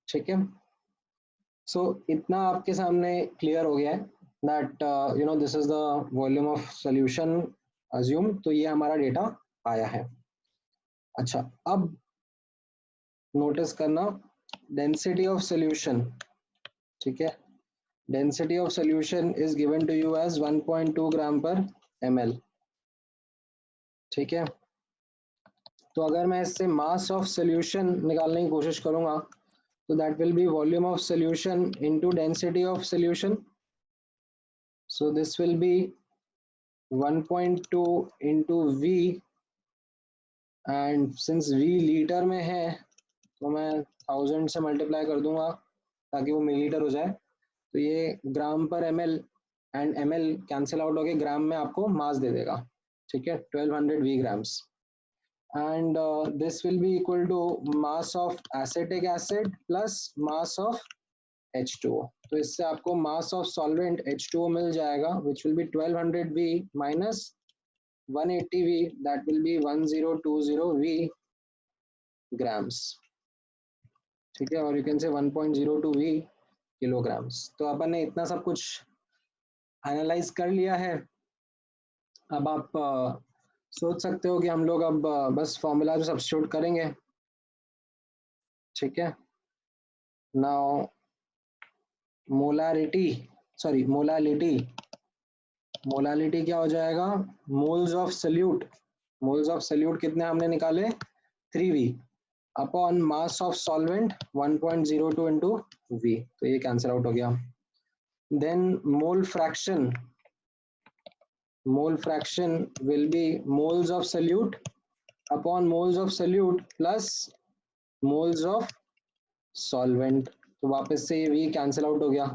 ठीक है, सो इतना आपके सामने क्लियर हो गया है that this is the volume of solution assume. तो ये हमारा डेटा आया है। अच्छा, अब नोटिस करना डेंसिटी ऑफ सोल्यूशन। ठीक है, density of solution is given to you as 1.2 gram per ml। ठीक है, तो अगर मैं इससे मास ऑफ सोल्यूशन निकालने की कोशिश करूंगा तो that will B volume of solution into density of solution. So this will be 1.2 into V, and since V litre में है तो मैं 1000 से मल्टीप्लाई कर दूंगा ताकि वो मिलीलीटर हो जाए। तो ये ग्राम per ml and ml cancel out होके ग्राम में आपको मास दे देगा। ठीक है, 1200 V grams and this will be equal to mass of acetic acid plus mass of H2O। तो इससे आपको mass of solvent H2O मिल जाएगा which will be 1200 V minus 180 V, that will be 1020 V grams। ठीक है, और you can say 1.02 V kilograms। तो अपन ने इतना सब कुछ एनालाइज कर लिया है। अब आप सोच सकते हो कि हम लोग अब बस फॉर्मूला सब्स्टिट्यूट करेंगे। ठीक है, now molarity, sorry molality, molality क्या हो जाएगा, moles of solute. Moles of solute कितने हमने निकाले, 3V upon mass of solvent 1.02 into V। तो ये कैंसिल आउट हो गया। Then mole fraction, mole fraction will be moles of solute upon moles of solute plus moles of solvent. तो वापस से ये V कैंसिल आउट हो गया।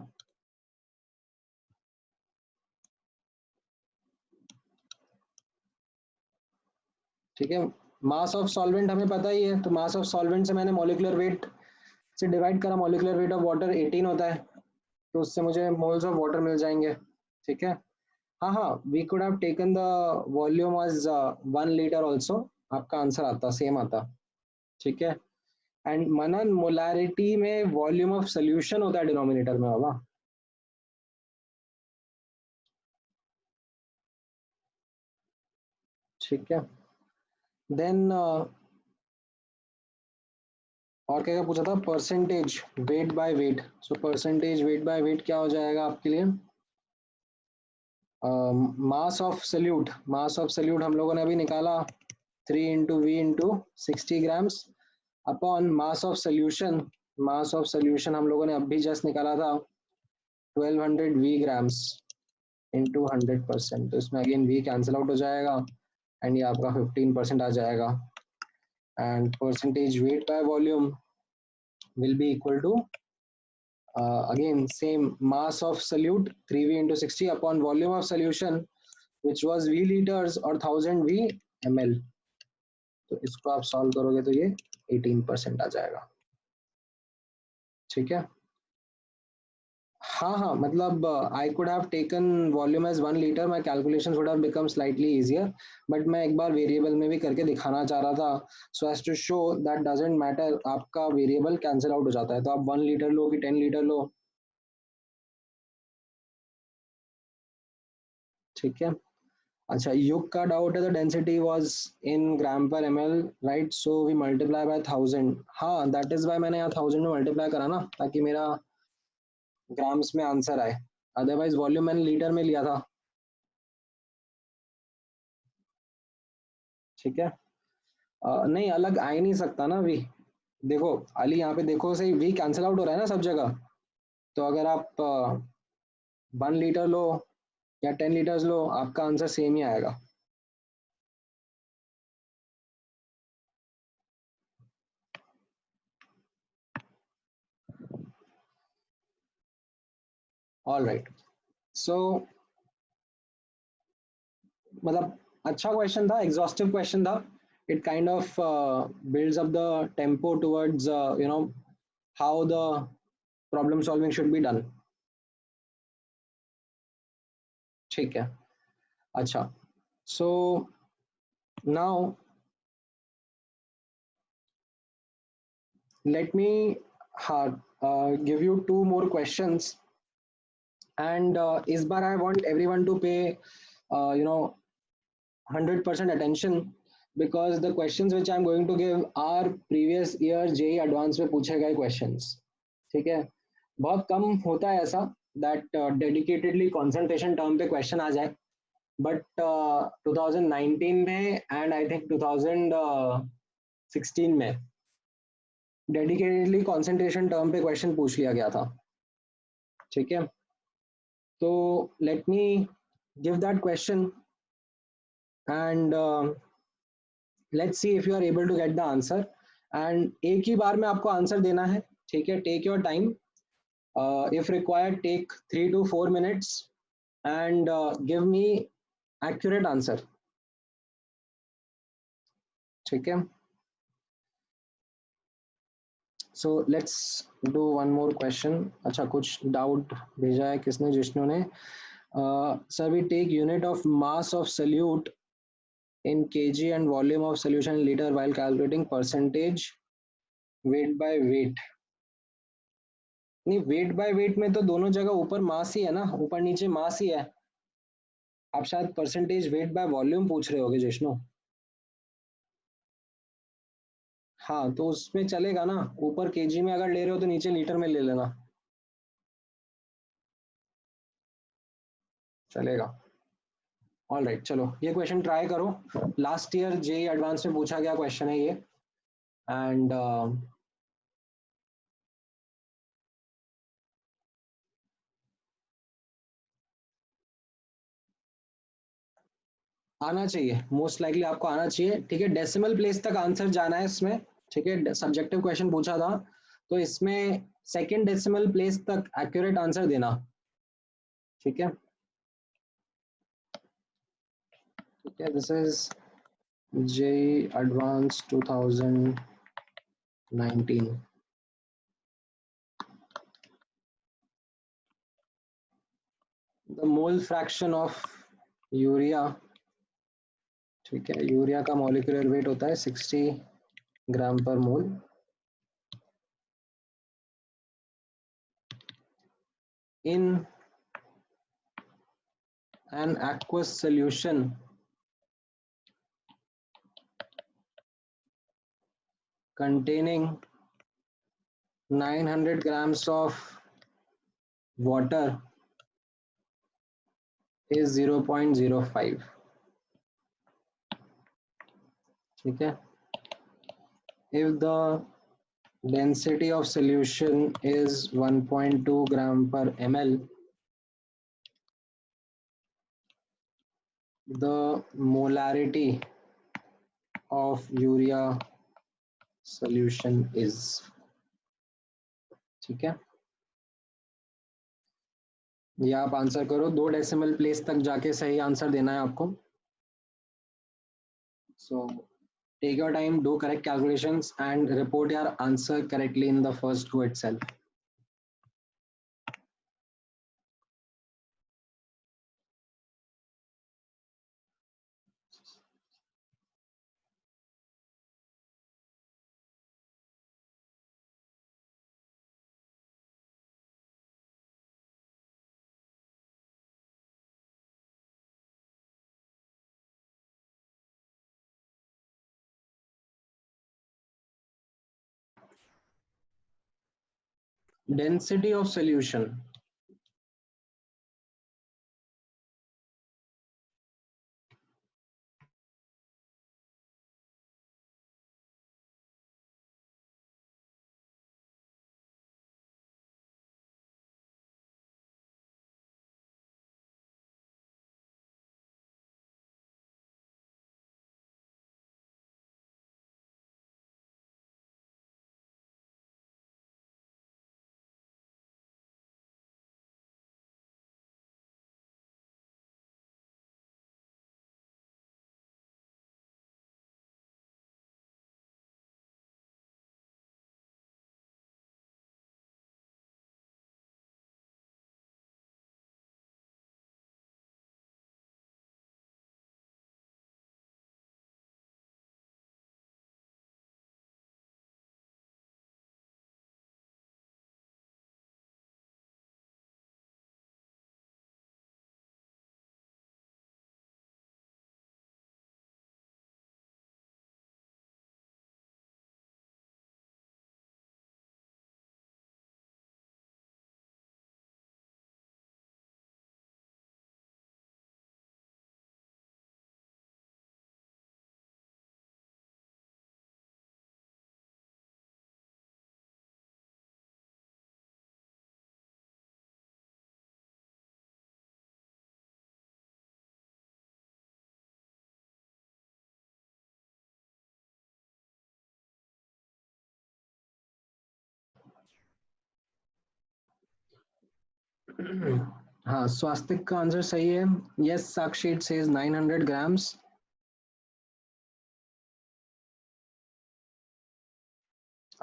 ठीक है, मास ऑफ सॉल्वेंट हमें पता ही है, तो मास ऑफ सॉल्वेंट से मैंने मॉलिक्यूलर वेट से डिवाइड करा। मॉलिक्यूलर वेट ऑफ वाटर 18 होता है, तो उससे मुझे मोल्स ऑफ वाटर मिल जाएंगे। ठीक है, हाँ हाँ, we could have taken the volume as 1 litre also, आपका आंसर आता सेम आता। ठीक है, एंड मनन मोलारिटी में वॉल्यूम ऑफ सोल्यूशन होता है डिनोमिनेटर में बाबा। ठीक है, देन और क्या क्या पूछा था, percentage weight by wait. So percentage weight by wait क्या हो जाएगा आपके लिए, मास ऑफ सल्यूट हम लोगों ने अभी निकाला 3 × V × 60 grams upon mass of solution. Mass of solution हम लोगों ने अभी जस्ट निकाला था 1200 V ग्राम्स इंटू 100%। तो इसमें अगेन V कैंसिल आउट हो जाएगा एंड ये आपका 15% आ जाएगा। And percentage weight by volume will be equal to again same mass of solute 3V × 60 upon volume of solution which was V liters or 1000 V ml। तो इसको आप solve करोगे तो ये 18% आ जाएगा। ठीक है, हाँ हाँ, मतलब I could have taken volume as 1 litre, my calculation would have become slightly easier, but मैं एक बार वेरिएबल में भी करके दिखाना चाह रहा था, so as to show that doesn't matter, आपका वेरिएबल कैंसिल आउट हो जाता है, तो आप 1 लीटर लो कि 10 लीटर लो। ठीक है, अच्छा युग का डाउट है, the density was in gram per ml, right, so we multiply by 1000। हाँ, दैट इज वाई मैंने यहाँ 1000 में मल्टीप्लाई करा ना, ताकि मेरा ग्राम्स में आंसर आए, अदरवाइज वॉल्यूम मैंने लीटर में लिया था। ठीक है, नहीं अलग आ ही नहीं सकता ना वी। देखो अली, यहाँ पे देखो सही, वी कैंसिल आउट हो रहा है ना सब जगह, तो अगर आप 1 लीटर लो या 10 लीटर्स लो, आपका आंसर सेम ही आएगा। ऑल राइट, सो मतलब अच्छा क्वेश्चन था, एग्जॉस्टिव क्वेश्चन था, it kind of builds up the tempo towards how the problem solving should be done। ठीक है, अच्छा, so now let me give you 2 more questions, and इस बार I want everyone to pay 100% attention, because the questions which I'm going to give are previous year JEE advance में पूछे गए questions। ठीक है, बहुत कम होता है ऐसा that dedicatedly concentration term पे question आ जाए, but 2019 में and I think 2016 में डेडिकेटेडली कंसंट्रेशन टर्म पे क्वेश्चन पूछ लिया गया था। ठीक है, तो let me give that question and let's see if you are able to get the answer, and एक ही बार में आपको आंसर देना है। ठीक है, take your time, if required take 3 to 4 minutes and give me accurate answer. ठीक है, so let's do one more question. अच्छा, कुछ डाउट भेजा है किसने, जिष्णु ने। Sir we take unit of mass of solute in kg and volume of solution in liter while calculating percentage weight by weight। नहीं, वेट बाय वेट में तो दोनों जगह ऊपर मास ही है ना, ऊपर नीचे मास ही है। आप शायद परसेंटेज वेट बाय वॉल्यूम पूछ रहे होगे जिष्णु। हाँ, तो उसमें चलेगा ना, ऊपर केजी में अगर ले रहे हो तो नीचे लीटर में ले लेना, चलेगा। ऑल राइट, चलो ये क्वेश्चन ट्राई करो, लास्ट ईयर जेई एडवांस में पूछा गया क्वेश्चन है ये, एंड आना चाहिए, मोस्ट लाइकली आपको आना चाहिए। ठीक है, डेसिमल प्लेस तक आंसर जाना है इसमें। ठीक है, सब्जेक्टिव क्वेश्चन पूछा था, तो इसमें सेकंड डेसिमल प्लेस तक एक्यूरेट आंसर देना। ठीक है, ठीक है, this is JEE advance 2019। The mole fraction of urea. ठीक है, यूरिया का मॉलिक्यूलर वेट होता है 60 ग्राम पर मोल, in an aqueous solution containing 900 grams of water is 0.05. ठीक है. If the density of solution is 1.2 gram per ml, the molarity of urea solution is. ठीक है. ये आप आंसर करो. 2 डेसिमल प्लेस तक जाके सही आंसर देना है आपको. So take your time, do correct calculations and report your answer correctly in the first go itself. Density of solution. हाँ, स्वास्तिक का आंसर सही है. Yes, Sakshi, it says 900 grams.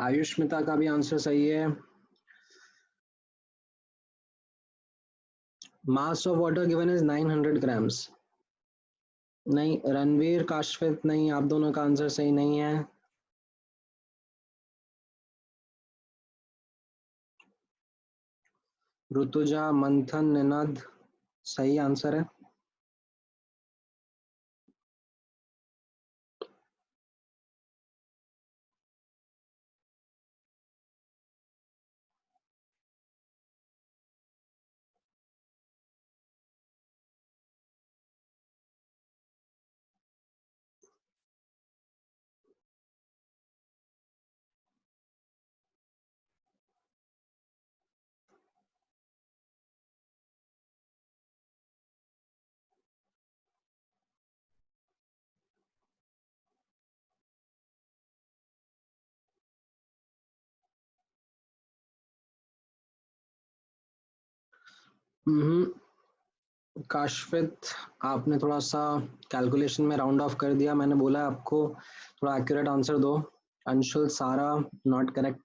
आयुष्मिता का भी आंसर सही है. Mass of water given is 900 grams. नहीं, रणवीर, काशवित, नहीं, आप दोनों का आंसर सही नहीं है. ऋतुजा, मंथन, निनद, सही आंसर है. काशवित, आपने थोड़ा सा कैलकुलेशन में राउंड ऑफ कर दिया. मैंने बोला आपको थोड़ा एक्यूरेट आंसर दो. अंशुल, सारा, not correct.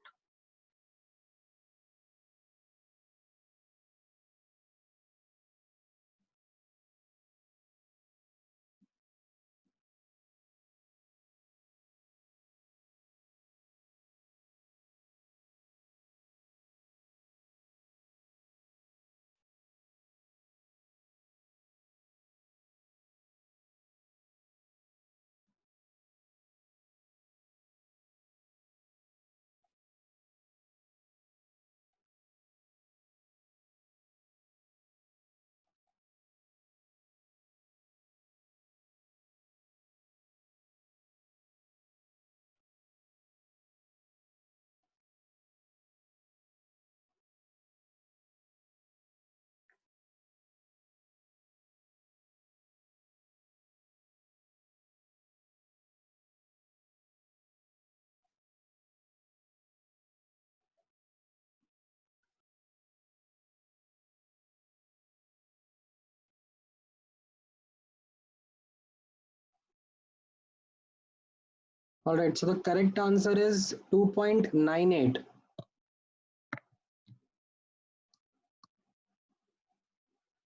All right, so the correct answer is 2.98.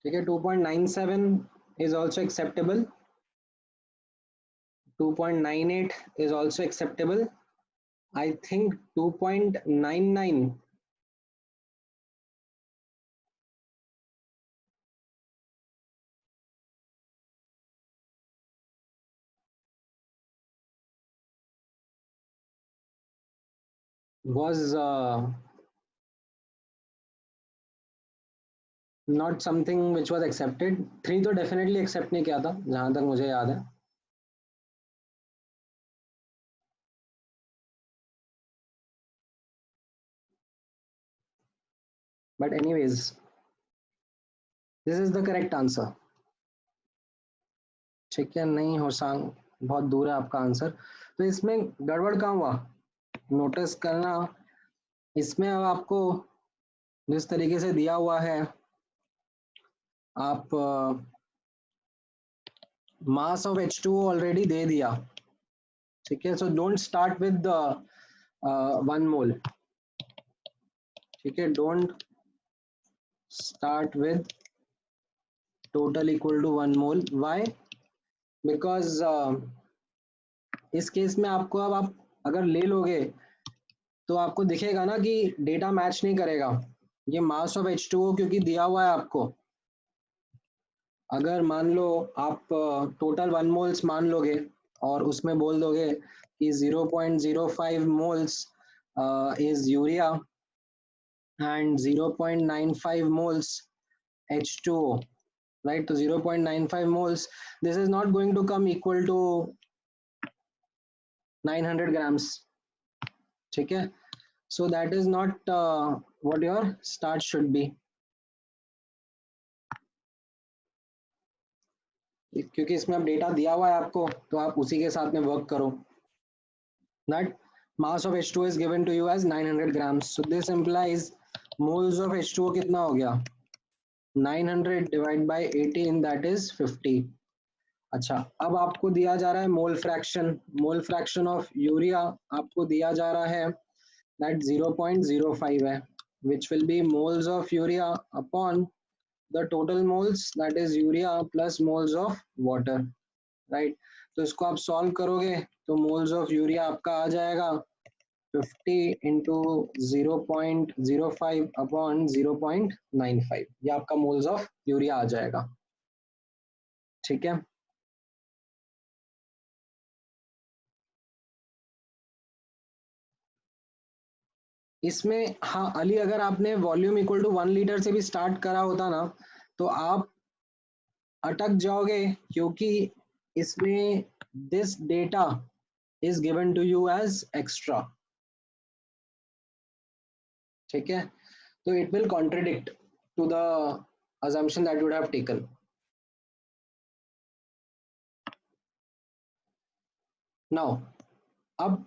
ठीक है, 2.97 is also acceptable. 2.98 is also acceptable. I think 2.99 was not something which was accepted. 3 तो definitely accept नहीं किया था जहां तक मुझे याद है. But anyways, this is the correct answer. ठीक है, नहीं हो सांग, बहुत दूर है आपका आंसर. तो इसमें गड़बड़ कहाँ हुआ, नोटिस करना. इसमें अब आपको जिस तरीके से दिया हुआ है, आप मास ऑफ H2O ऑलरेडी दे दिया. ठीक है, सो डोंट स्टार्ट विद 1 मोल. ठीक है, don't start with total equal to 1 मोल. व्हाई? बिकॉज इस केस में आपको, अब आप अगर ले लोगे तो आपको दिखेगा ना कि डेटा मैच नहीं करेगा. ये मास ऑफ H2O क्योंकि दिया हुआ है आपको, अगर मान लो आप टोटल 1 मोल्स मान लोगे और उसमें बोल दोगे कि 0.05 moles is urea and 0.95 moles H2O, right? तो 0.95 moles, this is not going to come equal to 900 grams. ठीक है, so that is not what your start should be. क्योंकि इसमें अब डेटा दिया हुआ है आपको, तो आप उसी के साथ में वर्क करो. That mass of H2O is given to you as 900 grams. So this implies moles of H2O कितना हो गया, 900 divided by 18, that is 50. अच्छा, अब आपको दिया जा रहा है मोल फ्रैक्शन ऑफ यूरिया आपको दिया जा रहा है, दैट 0.05 है, which will be moles of urea upon the total moles, that is urea plus moles of water, right? तो इसको आप सॉल्व करोगे तो मोल्स ऑफ यूरिया आपका आ जाएगा 50 इंटू 0.05 अपॉन 0.95, ये आपका मोल्स ऑफ यूरिया आ जाएगा. ठीक है, इसमें हाँ अली, अगर आपने वॉल्यूम इक्वल टू 1 लीटर से भी स्टार्ट करा होता ना, तो आप अटक जाओगे, क्योंकि इसमें this data is given to you as extra. ठीक है, तो it will contradict to the assumption that you would have taken. Now, अब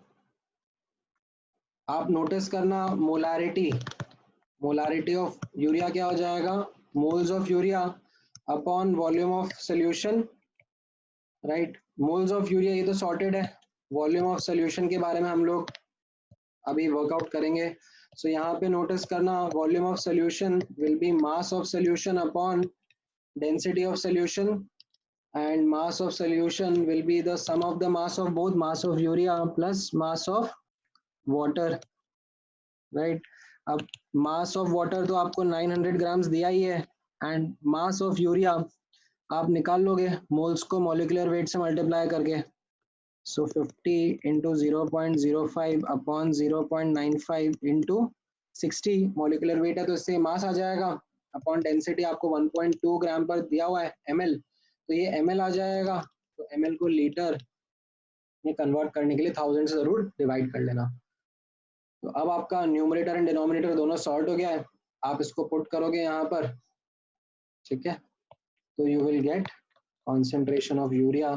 आप नोटिस करना, मोलारिटी ऑफ यूरिया क्या हो जाएगा, moles of urea upon volume of solution, right? Moles of urea ये तो सॉर्टेड है, वॉल्यूम ऑफ सोल्यूशन के बारे में हम लोग अभी वर्कआउट करेंगे. सो यहाँ पे नोटिस करना, volume of solution will be mass of solution upon density of solution, and mass of solution will be the sum of the mass of both mass of urea plus mass of water, right? अब mass of water तो आपको 900 grams दिया ही है, and mass of urea आप निकाल लोगे moles को molecular weight से मल्टीप्लाई करके. So 50 into 0.05 upon 0.95 into 60 molecular weight है, तो इससे मास आ जाएगा. अपॉन डेंसिटी आपको 1.2 ग्राम पर दिया हुआ है ml, तो ये ml आ जाएगा. तो ml को लीटर में कन्वर्ट करने के लिए 1000 से जरूर डिवाइड कर लेना. तो अब आपका न्यूमरेटर एंड डिनोमिनेटर दोनों सॉर्ट हो गया है, आप इसको पुट करोगे यहाँ पर. ठीक है, तो you will get concentration of urea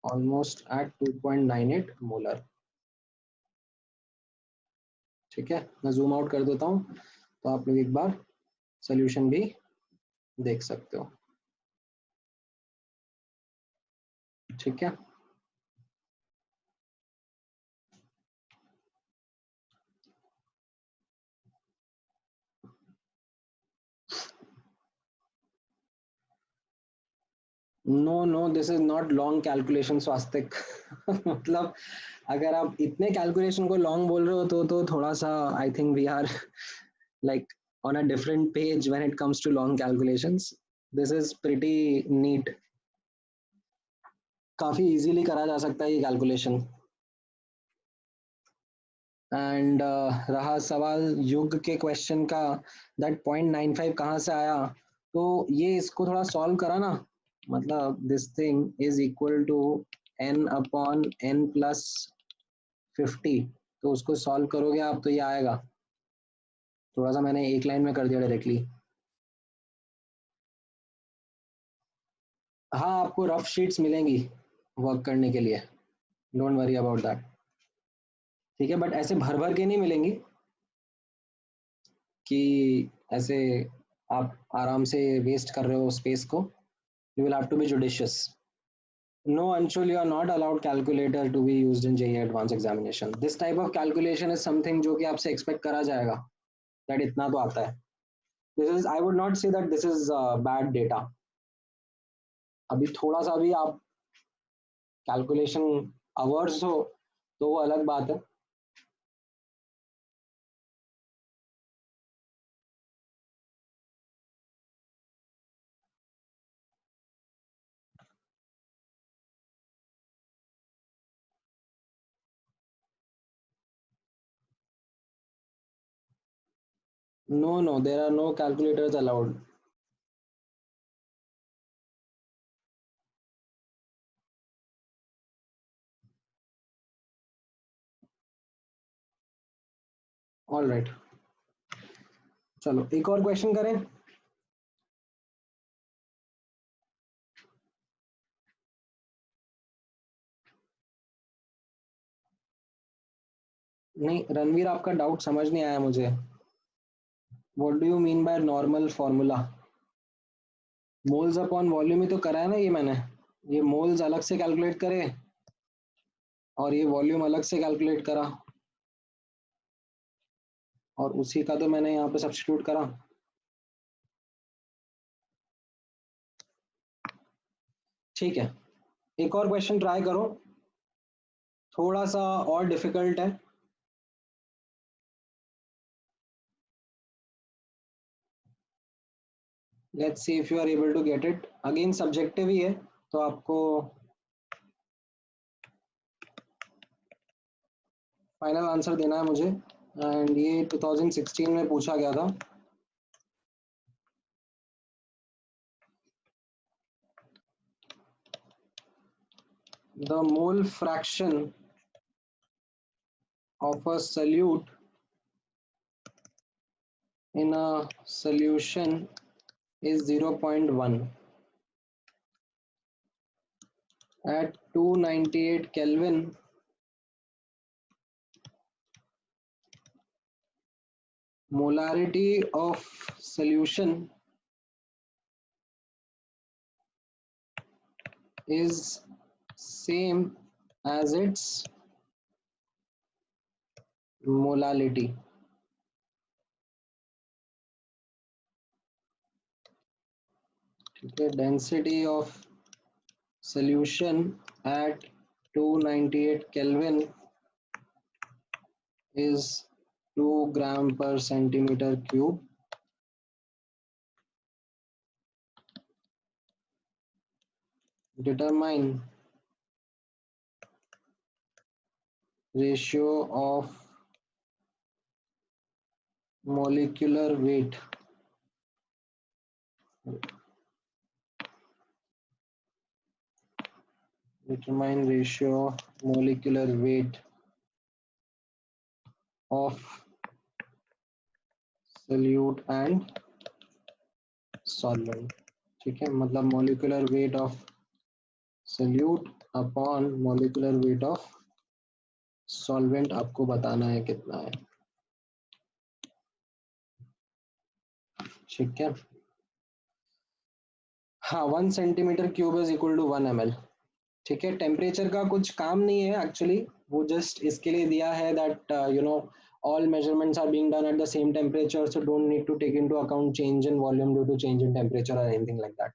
almost at 2.98 molar. ठीक है, मैं जूम आउट कर देता हूँ तो आप लोग एक बार सोल्यूशन भी देख सकते हो. ठीक है, no no, this is not long calculation Swastik. मतलब अगर आप इतने कैलकुलेशन को लॉन्ग बोल रहे हो तो थोड़ा सा I think we are like on a different page when it comes to long calculations. This is pretty neat, काफी इजीली करा जा सकता है ये कैलकुलेशन। एंड रहा सवाल युग के क्वेश्चन का, दैट 0.95 कहाँ से आया? तो ये इसको थोड़ा सॉल्व करा ना, मतलब this thing is equal to n upon n plus 50, तो उसको सॉल्व करोगे आप तो ये आएगा। थोड़ा सा मैंने एक लाइन में कर दिया डायरेक्टली। हाँ, आपको रफ शीट्स मिलेंगी वर्क करने के लिए, डोंट वरी अबाउट दैट। ठीक है, बट ऐसे भर भर के नहीं मिलेंगी कि ऐसे आप आराम से वेस्ट कर रहे हो स्पेस को। You will have to be judicious. No Anshul, you are not allowed calculator to be used in JEE advance examination. This type of calculation is something जो कि आपसे एक्सपेक्ट करा जाएगा, दैट इतना तो आता है। This is, I would not say that this is bad data. अभी थोड़ा सा भी आप कैलकुलेशन अवर्स हो तो वो अलग बात है। No no, there are no calculators allowed. All right, चलो एक और क्वेश्चन करें। नहीं रणवीर, आपका डाउट समझ नहीं आया मुझे। What do you mean by normal formula? Moles upon volume ही तो करा है ना ये मैंने। ये मोल्स अलग से कैलकुलेट करे और ये वॉल्यूम अलग से कैलकुलेट करा, और उसी का तो मैंने यहाँ पे सब्स्टिट्यूट करा। ठीक है, एक और क्वेश्चन ट्राई करो, थोड़ा सा और डिफिकल्ट है। Let's see if you are able to get it. Again subjective ही है, तो आपको फाइनल आंसर देना है मुझे। एंड ये 2016 में पूछा गया था। The mole fraction of a solute in a solution is 0.1. At 298 Kelvin, molarity of solution is same as its molality. Okay, density of solution at 298 Kelvin is 2 gram per centimeter cube. Determine ratio of molecular weight determine ratio of molecular weight of solute and solvent। ठीक है, मतलब molecular weight of solute upon molecular weight of solvent आपको बताना है कितना है। ठीक है, हाँ 1 centimetre cube is equal to 1 ml। ठीक है, टेम्परेचर का कुछ काम नहीं है एक्चुअली, वो जस्ट इसके लिए दिया है that you know all measurements are being done at the same temperature, so don't need to take into account change in volume due to change in temperature or anything like that।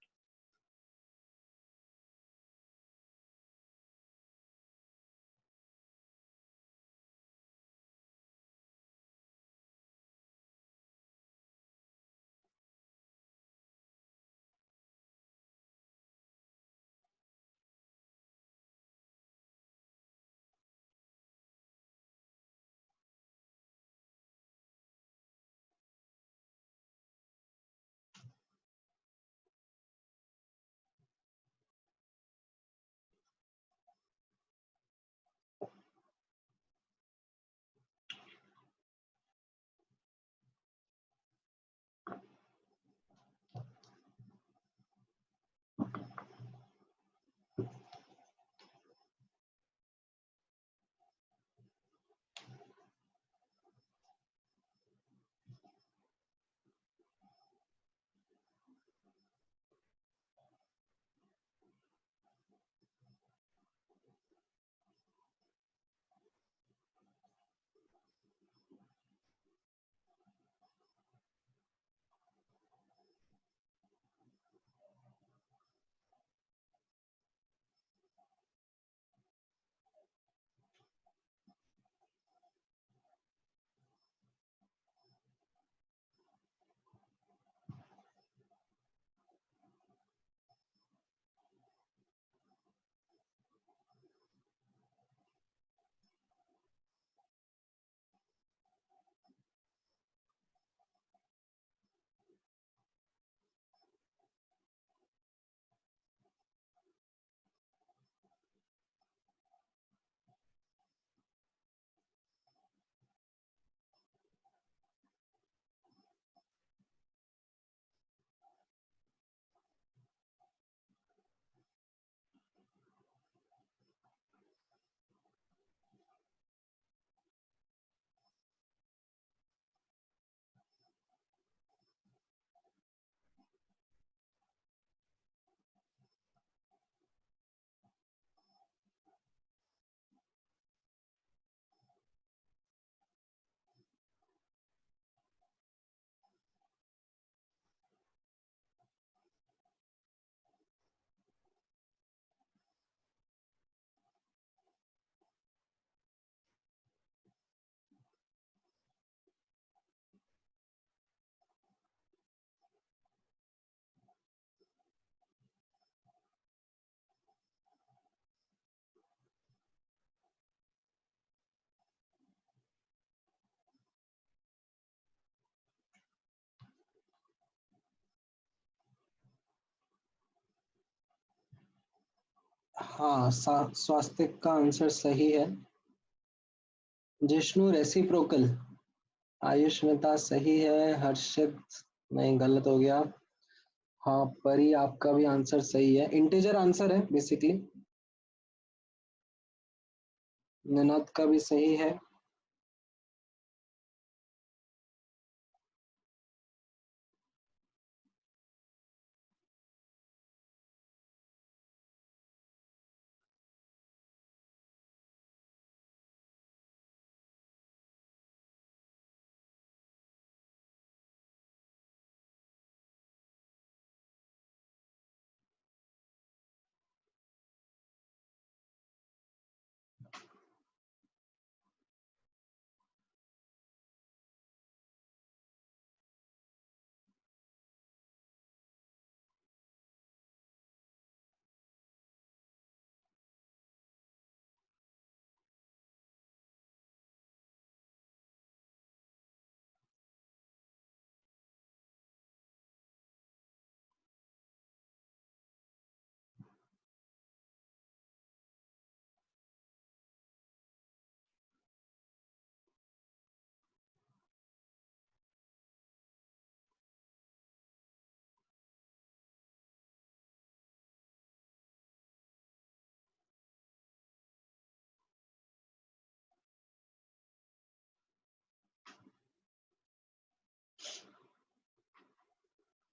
हाँ, स्वास्तिक का answer सही है। Jishnu reciprocal. आयुष्मिता सही है। हर्षित नहीं, गलत हो गया। हाँ परी, आपका भी आंसर सही है, इंटीजर आंसर है बेसिकली। निनाद का भी सही है।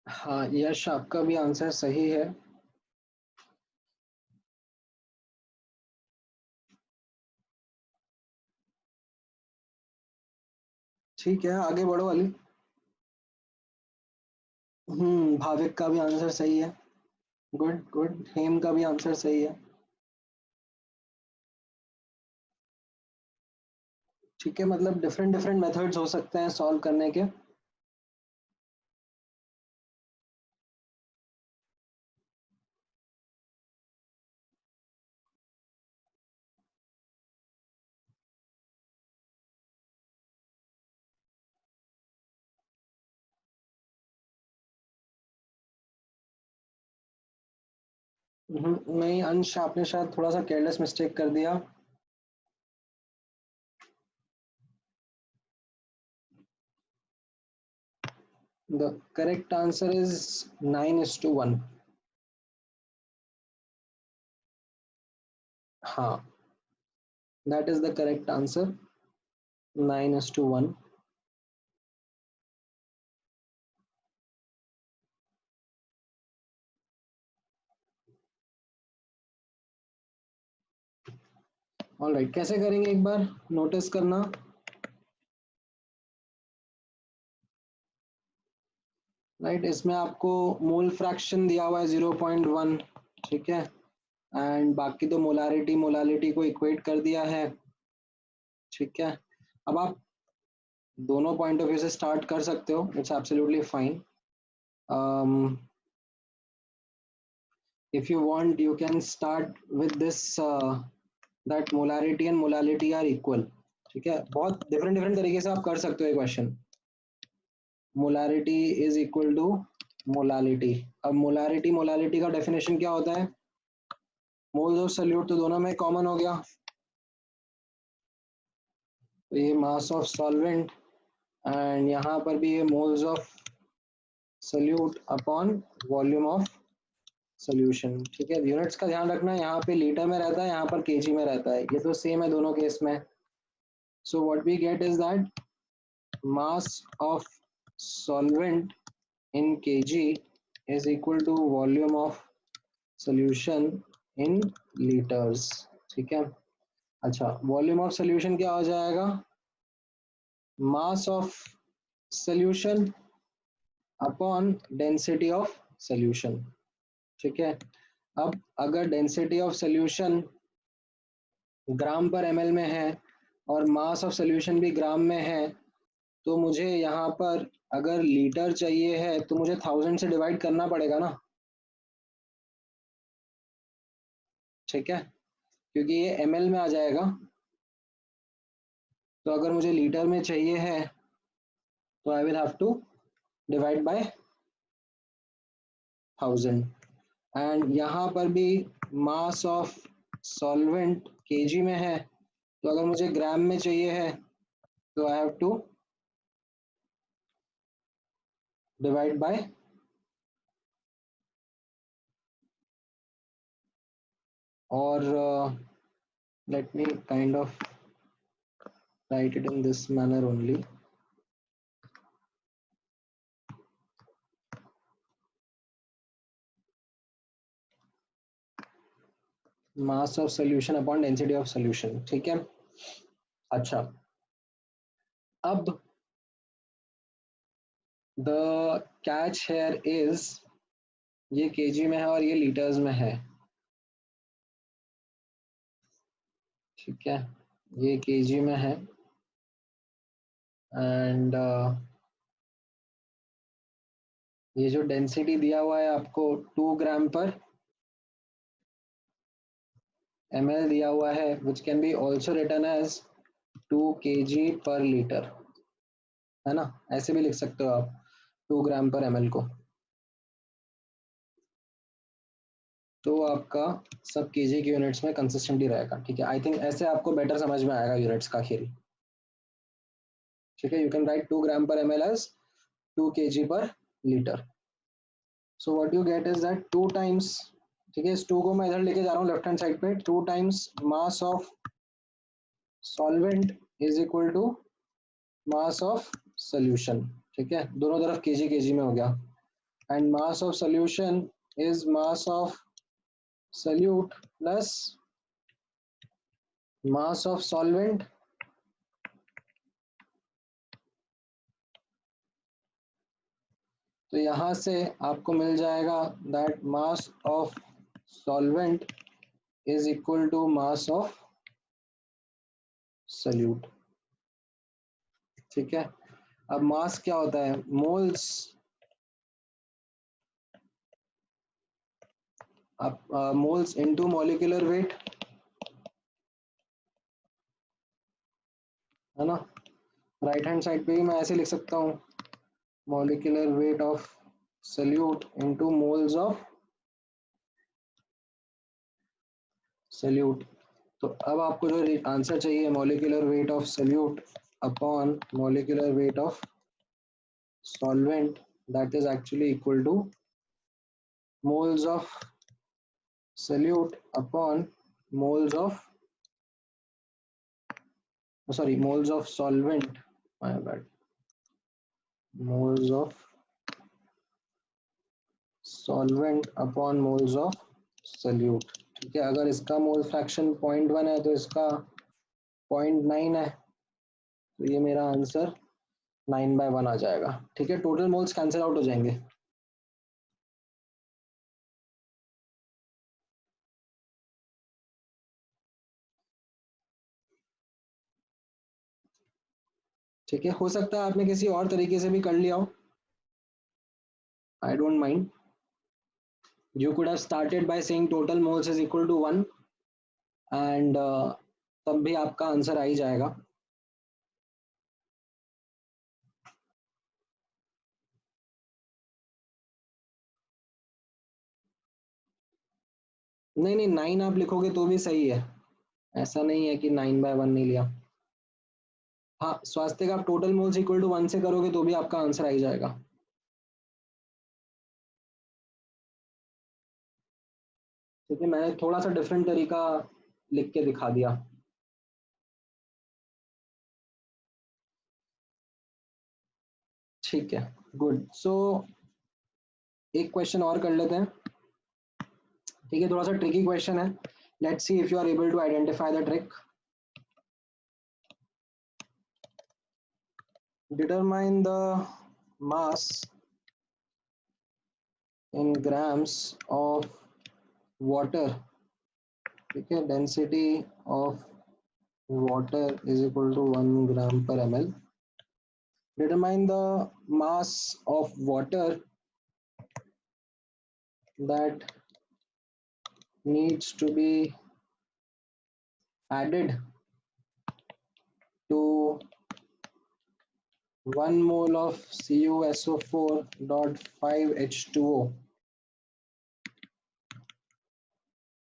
हाँ यश, आपका भी आंसर सही है। ठीक है, आगे बढ़ो अली। भाविक का भी आंसर सही है। गुड गुड, हेम का भी आंसर सही है। ठीक है, मतलब डिफरेंट डिफरेंट मेथड्स हो सकते हैं सॉल्व करने के। नहीं अंश, आपने शायद थोड़ा सा केयरलेस मिस्टेक कर दिया। The correct answer is 9:1। हाँ, that is the correct answer, 9:1। Alright, कैसे करेंगे एक बार नोटिस करना। राइट, इसमें आपको मोल फ्रैक्शन दिया हुआ है 0.1। ठीक है, एंड बाकी तो मोलारिटी मोलालिटी को इक्वेट कर दिया है। ठीक है, अब आप दोनों पॉइंट ऑफ व्यू से स्टार्ट कर सकते हो, it's absolutely fine. If you want, you can start with this, that molarity and molality are equal। ठीक है, बहुत डिफरेंट डिफरेंट तरीके से आप कर सकते हो ये question. Molarity is equal to molality. अब मोलारिटी मोलालिटी का डेफिनेशन क्या होता है? मोल्स ऑफ सॉल्यूट तो दोनों में कॉमन हो गया, तो ये मास ऑफ सॉल्वेंट, एंड यहाँ पर भी ये moles of solute upon volume of solution. ठीक है, यूनिट्स का ध्यान रखना, यहाँ पे लीटर में रहता है, यहाँ पर केजी में रहता है, ये तो सेम है दोनों केस में। So what we get is that mass of solvent in kg is equal to volume of solution in liters। ठीक है, अच्छा, वॉल्यूम ऑफ सोल्यूशन क्या हो जाएगा? मास of solution upon density of solution. ठीक है, अब अगर डेंसिटी ऑफ सोल्यूशन ग्राम पर एमएल में है और मास ऑफ सोल्यूशन भी ग्राम में है, तो मुझे यहाँ पर अगर लीटर चाहिए है तो मुझे 1000 से डिवाइड करना पड़ेगा ना। ठीक है, क्योंकि ये एमएल में आ जाएगा, तो अगर मुझे लीटर में चाहिए है तो I will have to divide by 1000। And यहाँ पर भी मास ऑफ सॉल्वेंट केजी में है, तो अगर मुझे ग्राम में चाहिए है तो I have to divide by और let me kind of write it in this manner only. Mass of solution upon density of solution. ठीक है, अच्छा, अब the catch here is ये केजी में है और ये लीटर्स में है, ठीक है, ये केजी में है एंड ये जो डेंसिटी दिया हुआ है आपको 2 ग्राम पर ml दिया हुआ है, which can be also written as 2 kg per litre, है ना, ऐसे भी लिख सकते हो आप 2 ग्राम पर ml को, तो आपका सब केजी के यूनिट्स में कंसिस्टेंटली रहेगा, ठीक है। आई थिंक ऐसे आपको बेटर समझ में आएगा यूनिट्स का खेल, ठीक है। You can write 2 gram per ml as 2 kg per litre. So what you get is that 2 times, ठीक है, इस 2 को मैं इधर लेके जा रहा हूँ लेफ्ट हैंड साइड पे, 2 times mass of solvent is equal to mass of solution, ठीक है, दोनों तरफ केजी में हो गया, and mass of solution is mass of solute plus mass of solvent, तो यहां से आपको मिल जाएगा that mass of solvent is equal to mass of solute, ठीक है। अब मास क्या होता है, मोल्स, आप मोल्स इनटू मॉलिक्यूलर वेट, है ना, राइट हैंड साइड पे भी मैं ऐसे लिख सकता हूँ molecular weight of solute into moles of solute. तो अब आपको जो आंसर चाहिए molecular weight of solute upon molecular weight of solvent, that is actually equal two moles of solute upon moles of, sorry, moles of solvent, my bad, moles of solvent upon moles of solute, ठीक है। अगर इसका mole fraction 0.1 है तो इसका 0.9 है, तो ये मेरा आंसर 9/1 आ जाएगा, ठीक है। टोटल मोल्स कैंसिल आउट हो जाएंगे, ठीक है। हो सकता है आपने किसी और तरीके से भी कर लिया हो, I don't mind, you could have started by saying total moles is equal to 1 and तब भी आपका आंसर आ ही जाएगा, नहीं नहीं 9 आप लिखोगे तो भी सही है, ऐसा नहीं है कि 9/1 नहीं लिया, हाँ, स्वास्थ्य का आप टोटल मोल्स इक्वल टू 1 से करोगे तो भी आपका आंसर आ ही जाएगा, क्योंकि मैंने थोड़ा सा डिफरेंट तरीका लिख के दिखा दिया, ठीक है, गुड। सो एक क्वेश्चन और कर लेते हैं, ठीक है, थोड़ा सा ट्रिकी क्वेश्चन है, let's see if you are able to identify the trick. Determine the mass in grams of water, ठीक है, density of water is equal to 1 gram per ml, determine the mass of water that needs to be added to 1 mole of CuSO4.5H2O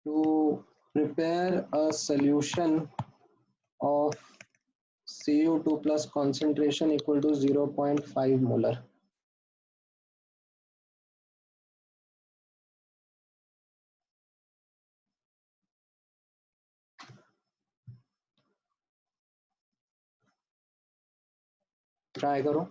to prepare a solution of Cu2 plus concentration equal to 0.5 molar. Try करो.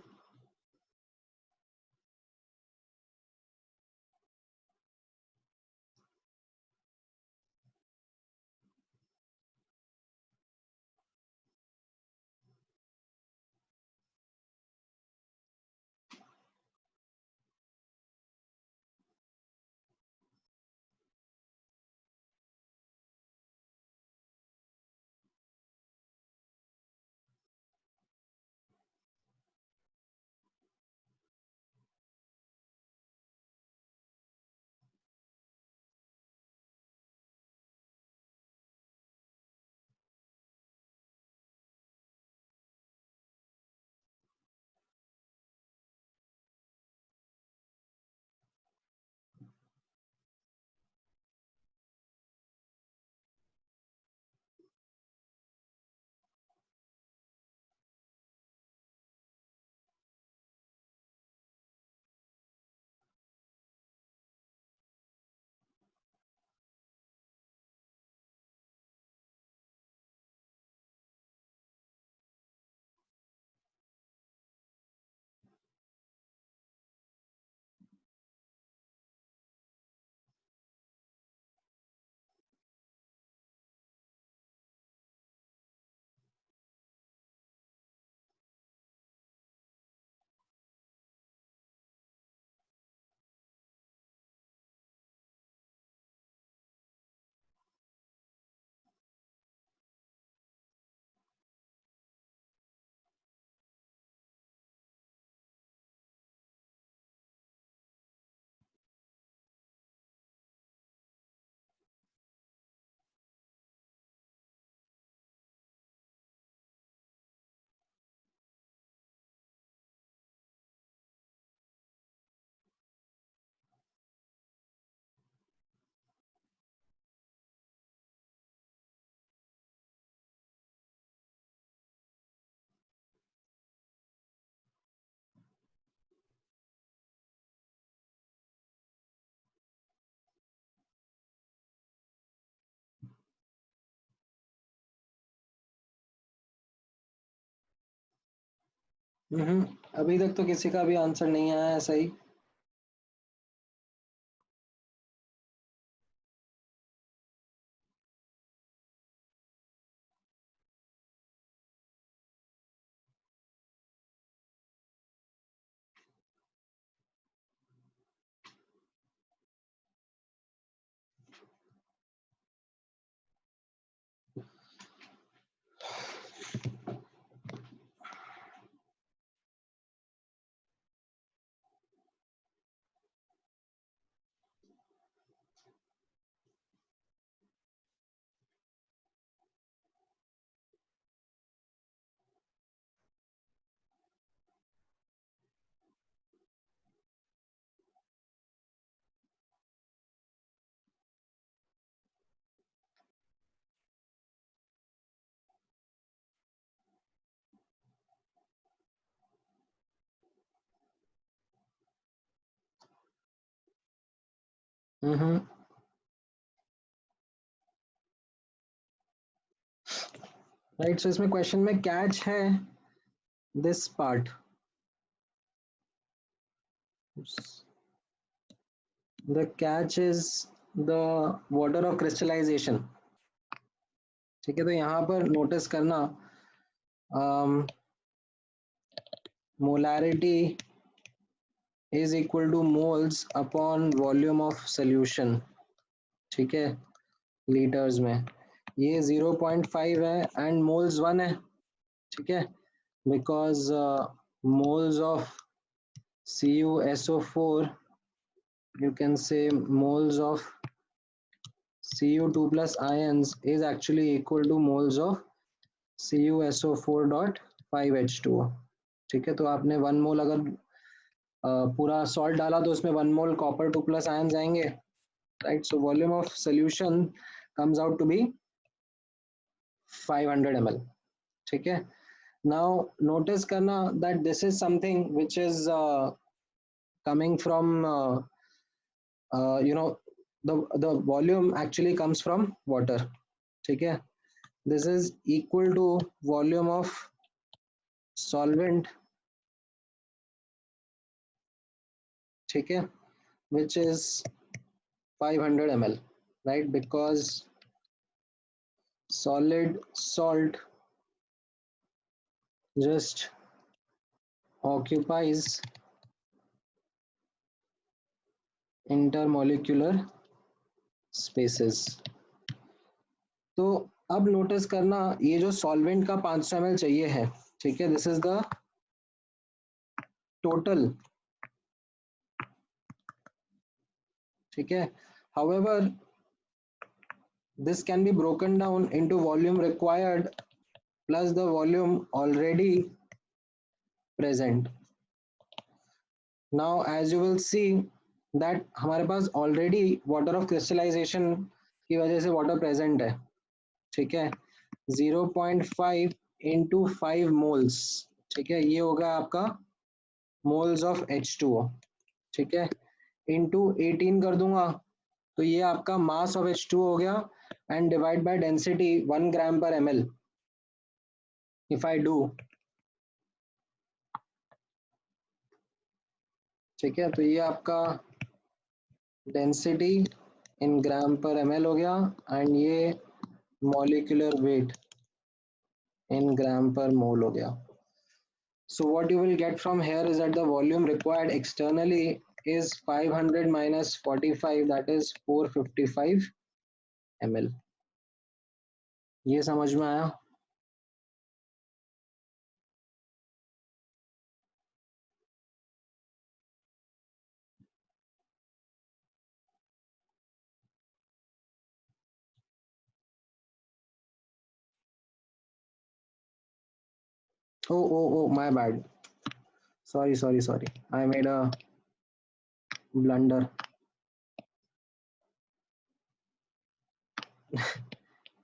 अभी तक तो किसी का भी answer नहीं आया है सही. राइट. सो इसमें क्वेश्चन में कैच है this part. The catch is the water of crystallization. ठीक है, तो यहाँ पर नोटिस करना molarity is equal to moles upon volume of solution. ठीक है, लीटर्स में ये 0.5 है एंड मोल्स 1 है. ठीक है, because moles of CuSO4, you can say moles of Cu2 plus ions is actually equal to moles of CuSO4.5H2O. ठीक है, तो आपने 1 मोल अगर पूरा सॉल्ट डाला तो उसमें 1 मोल कॉपर 2 प्लस आयन आएंगे. Right. So volume of solution comes out to be 500 ml. ठीक है. Now notice करना that this is something which is coming from you know, the volume actually comes from water. ठीक है. This is equal to volume of solvent, ठीक है, which is 500 ml, right? Because solid salt just occupies intermolecular spaces. तो अब notice करना, ये जो solvent का 500 ml चाहिए है, ठीक है, दिस इज द टोटल, ठीक है. However, this can be broken down into volume required plus the volume already present. Now as you will see that हमारे पास already water of crystallization की वजह से water present है, ठीक है. 0.5 into 5 moles, ठीक है, ये होगा आपका moles of H2O, ठीक है, into 18 कर दूंगा तो ये आपका mass of H2O हो गया and divide by density 1 gram per ml. If I do, ठीक है, तो ये आपका density in gram per ml हो गया एंड ये मॉलिक्यूलर वेट इन ग्राम पर मोल हो गया. So what you will get from here is that the volume required externally is 500 minus 45, that is 455 ml. ये समझ में आया? Oh, my bad. Sorry. I made a blunder.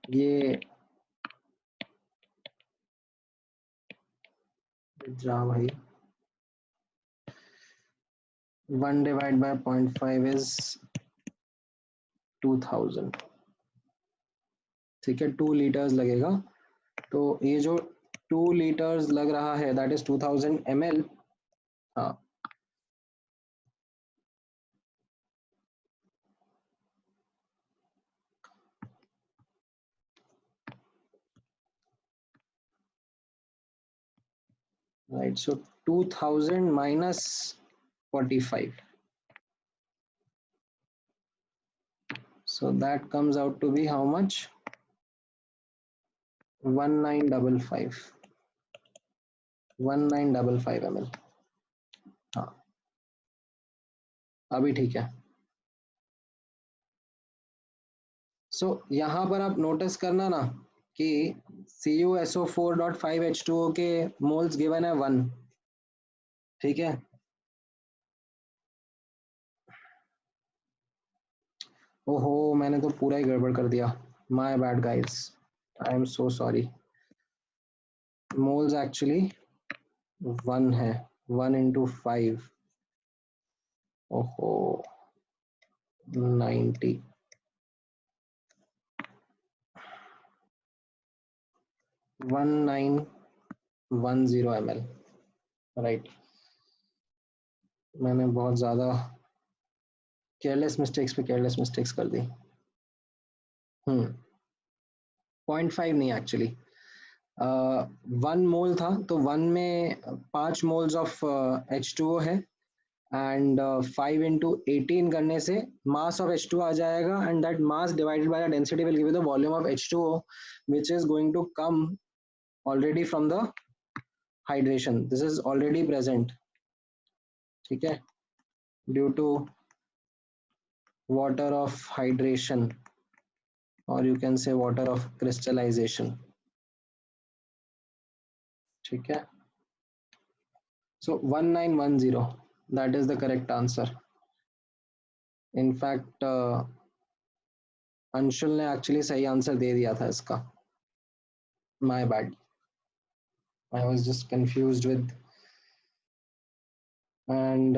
ये जा भाई. 1 divided by 0.5 is 2000. ठीक है, 2 लीटर्स लगेगा. तो ये जो 2 लीटर्स लग रहा है दैट इज 2000 ml. हाँ, right. So 2000 minus 45. So that comes out to be how much? 1955. 1955 ml. हाँ, अभी ठीक है. सो यहाँ पर आप नोटिस करना ना कि CuSO4.5H2O के मोल्स गिवन है 1, ठीक है. ओहो, मैंने तो पूरा ही गड़बड़ कर दिया. My bad guys, I am so sorry. Moles actually 1 है, 1 into 5. ओहो, 90. 1910 ml, राइट. मैंने बहुत ज़्यादा केयरलेस मिस्टेक्स पे केयरलेस मिस्टेक्स कर दी. 0.5 नहीं एक्चुअली, 1 मोल था तो 1 में 5 मोल्स ऑफ H2O है एंड 5 into 18 करने से मास ऑफ H2O आ जाएगा and that mass divided by the density will give you the volume of H2O which is going to come already from the hydration. This is already present, ठीक है, due to water of hydration or you can say water of crystallization, ठीक है. So 1910, that is the correct answer. In fact Anshul ने actually सही answer दे दिया था इसका, my bad, I was just confused with. And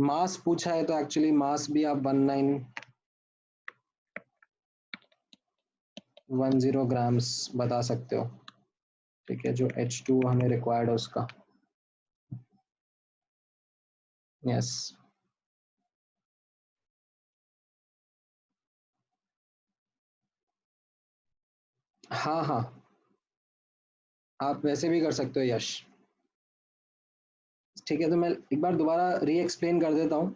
mass पूछा है तो एक्चुअली मास भी आप 1910 ग्राम्स बता सकते हो, ठीक है, जो H2 हमें रिक्वायर्ड है उसका। यस, हाँ हाँ, आप वैसे भी कर सकते हो यश। ठीक है, तो मैं एक बार दोबारा री एक्सप्लेन कर देता हूँ,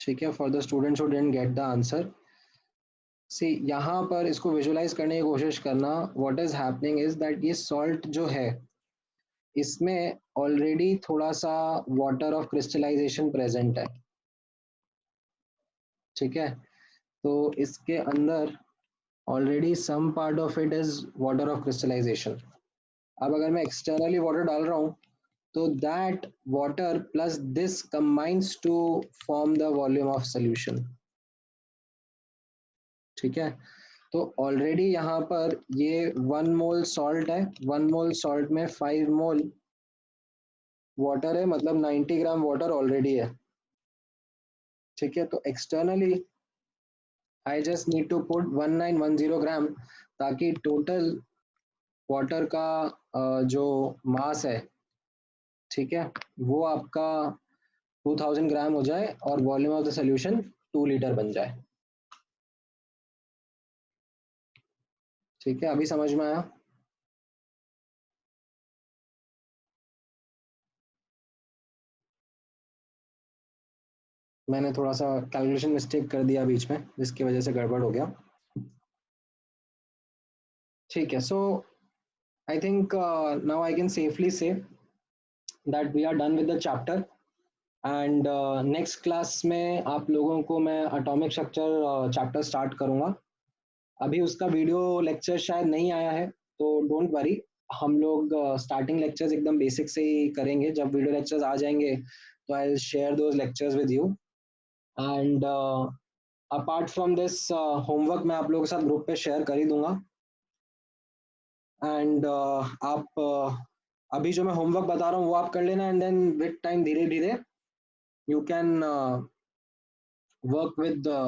ठीक है, for the students who didn't get the answer. See, यहाँ पर इसको विजुलाइज करने की कोशिश करना, what is happening is that ये सॉल्ट जो है इसमें ऑलरेडी थोड़ा सा वाटर ऑफ क्रिस्टलाइजेशन प्रेजेंट है, ठीक है, तो इसके अंदर already some part of it is water of crystallization. अब अगर मैं एक्सटर्नली वाटर डाल रहा हूँ तो that water plus this combines to form the volume of solution, ठीक है। तो ऑलरेडी यहाँ पर ये 1 मोल सॉल्ट है, 1 मोल सॉल्ट में 5 मोल वाटर है, मतलब 90 ग्राम वाटर ऑलरेडी है, ठीक है। तो externally I just need to put 1910 gram, ताकि टोटल वाटर का जो मास है, ठीक है, वो आपका 2000 ग्राम हो जाए और volume of the solution 2 litre बन जाए, ठीक है। अभी समझ में आया? मैंने थोड़ा सा कैलकुलेशन मिस्टेक कर दिया बीच में, जिसकी वजह से गड़बड़ हो गया, ठीक है। So I think now I can safely say that we are done with the chapter. And next class में आप लोगों को मैं एटॉमिक स्ट्रक्चर चैप्टर स्टार्ट करूंगा। अभी उसका वीडियो लेक्चर शायद नहीं आया है, तो डोंट वरी, हम लोग स्टार्टिंग लेक्चर्स एकदम बेसिक से ही करेंगे। जब वीडियो लेक्चर्स आ जाएंगे तो I will share those lectures with you. And apart from this homework मैं आप लोगों के साथ ग्रुप पे शेयर कर ही दूंगा। एंड आप अभी जो मैं होमवर्क बता रहा हूँ वो आप कर लेना, एंड देन विद टाइम धीरे धीरे you can work with the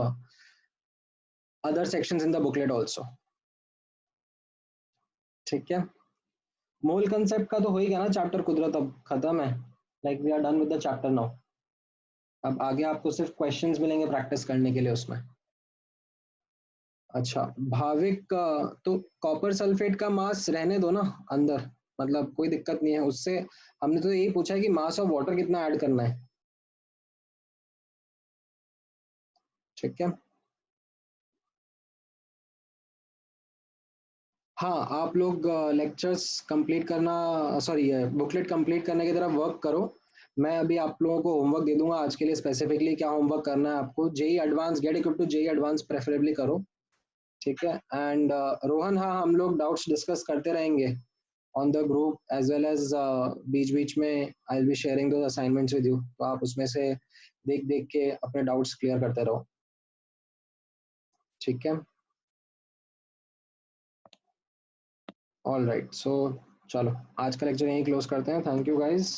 other sections in the booklet also, ठीक है। मोल कंसेप्ट का तो हो ही गया ना चैप्टर, कुदरत अब खत्म है, like we are done with the chapter now. अब आगे आपको सिर्फ क्वेश्चंस मिलेंगे प्रैक्टिस करने के लिए उसमें। अच्छा भाविक, तो कॉपर सल्फेट का मास रहने दो ना अंदर, मतलब कोई दिक्कत नहीं है उससे। हमने तो यही पूछा है कि मास ऑफ वाटर कितना ऐड करना है, ठीक है। हाँ, आप लोग लेक्चर्स कंप्लीट करना, सॉरी बुकलेट कंप्लीट करने की तरफ वर्क करो। मैं अभी आप लोगों को होमवर्क दे दूंगा आज के लिए, स्पेसिफिकली क्या होमवर्क करना है आपको। JEE advance, get equip to JEE advance preferably करो, ठीक है। एंड रोहन, हाँ हम लोग डाउट्स डिस्कस करते रहेंगे on the group as well as बीच बीच में I will be sharing two assignments with you, तो आप उसमें से देख देख के अपने डाउट्स क्लियर करते रहो, ठीक है। ऑल राइट, सो चलो आज का लेक्चर यहीं क्लोज करते हैं। Thank you guys.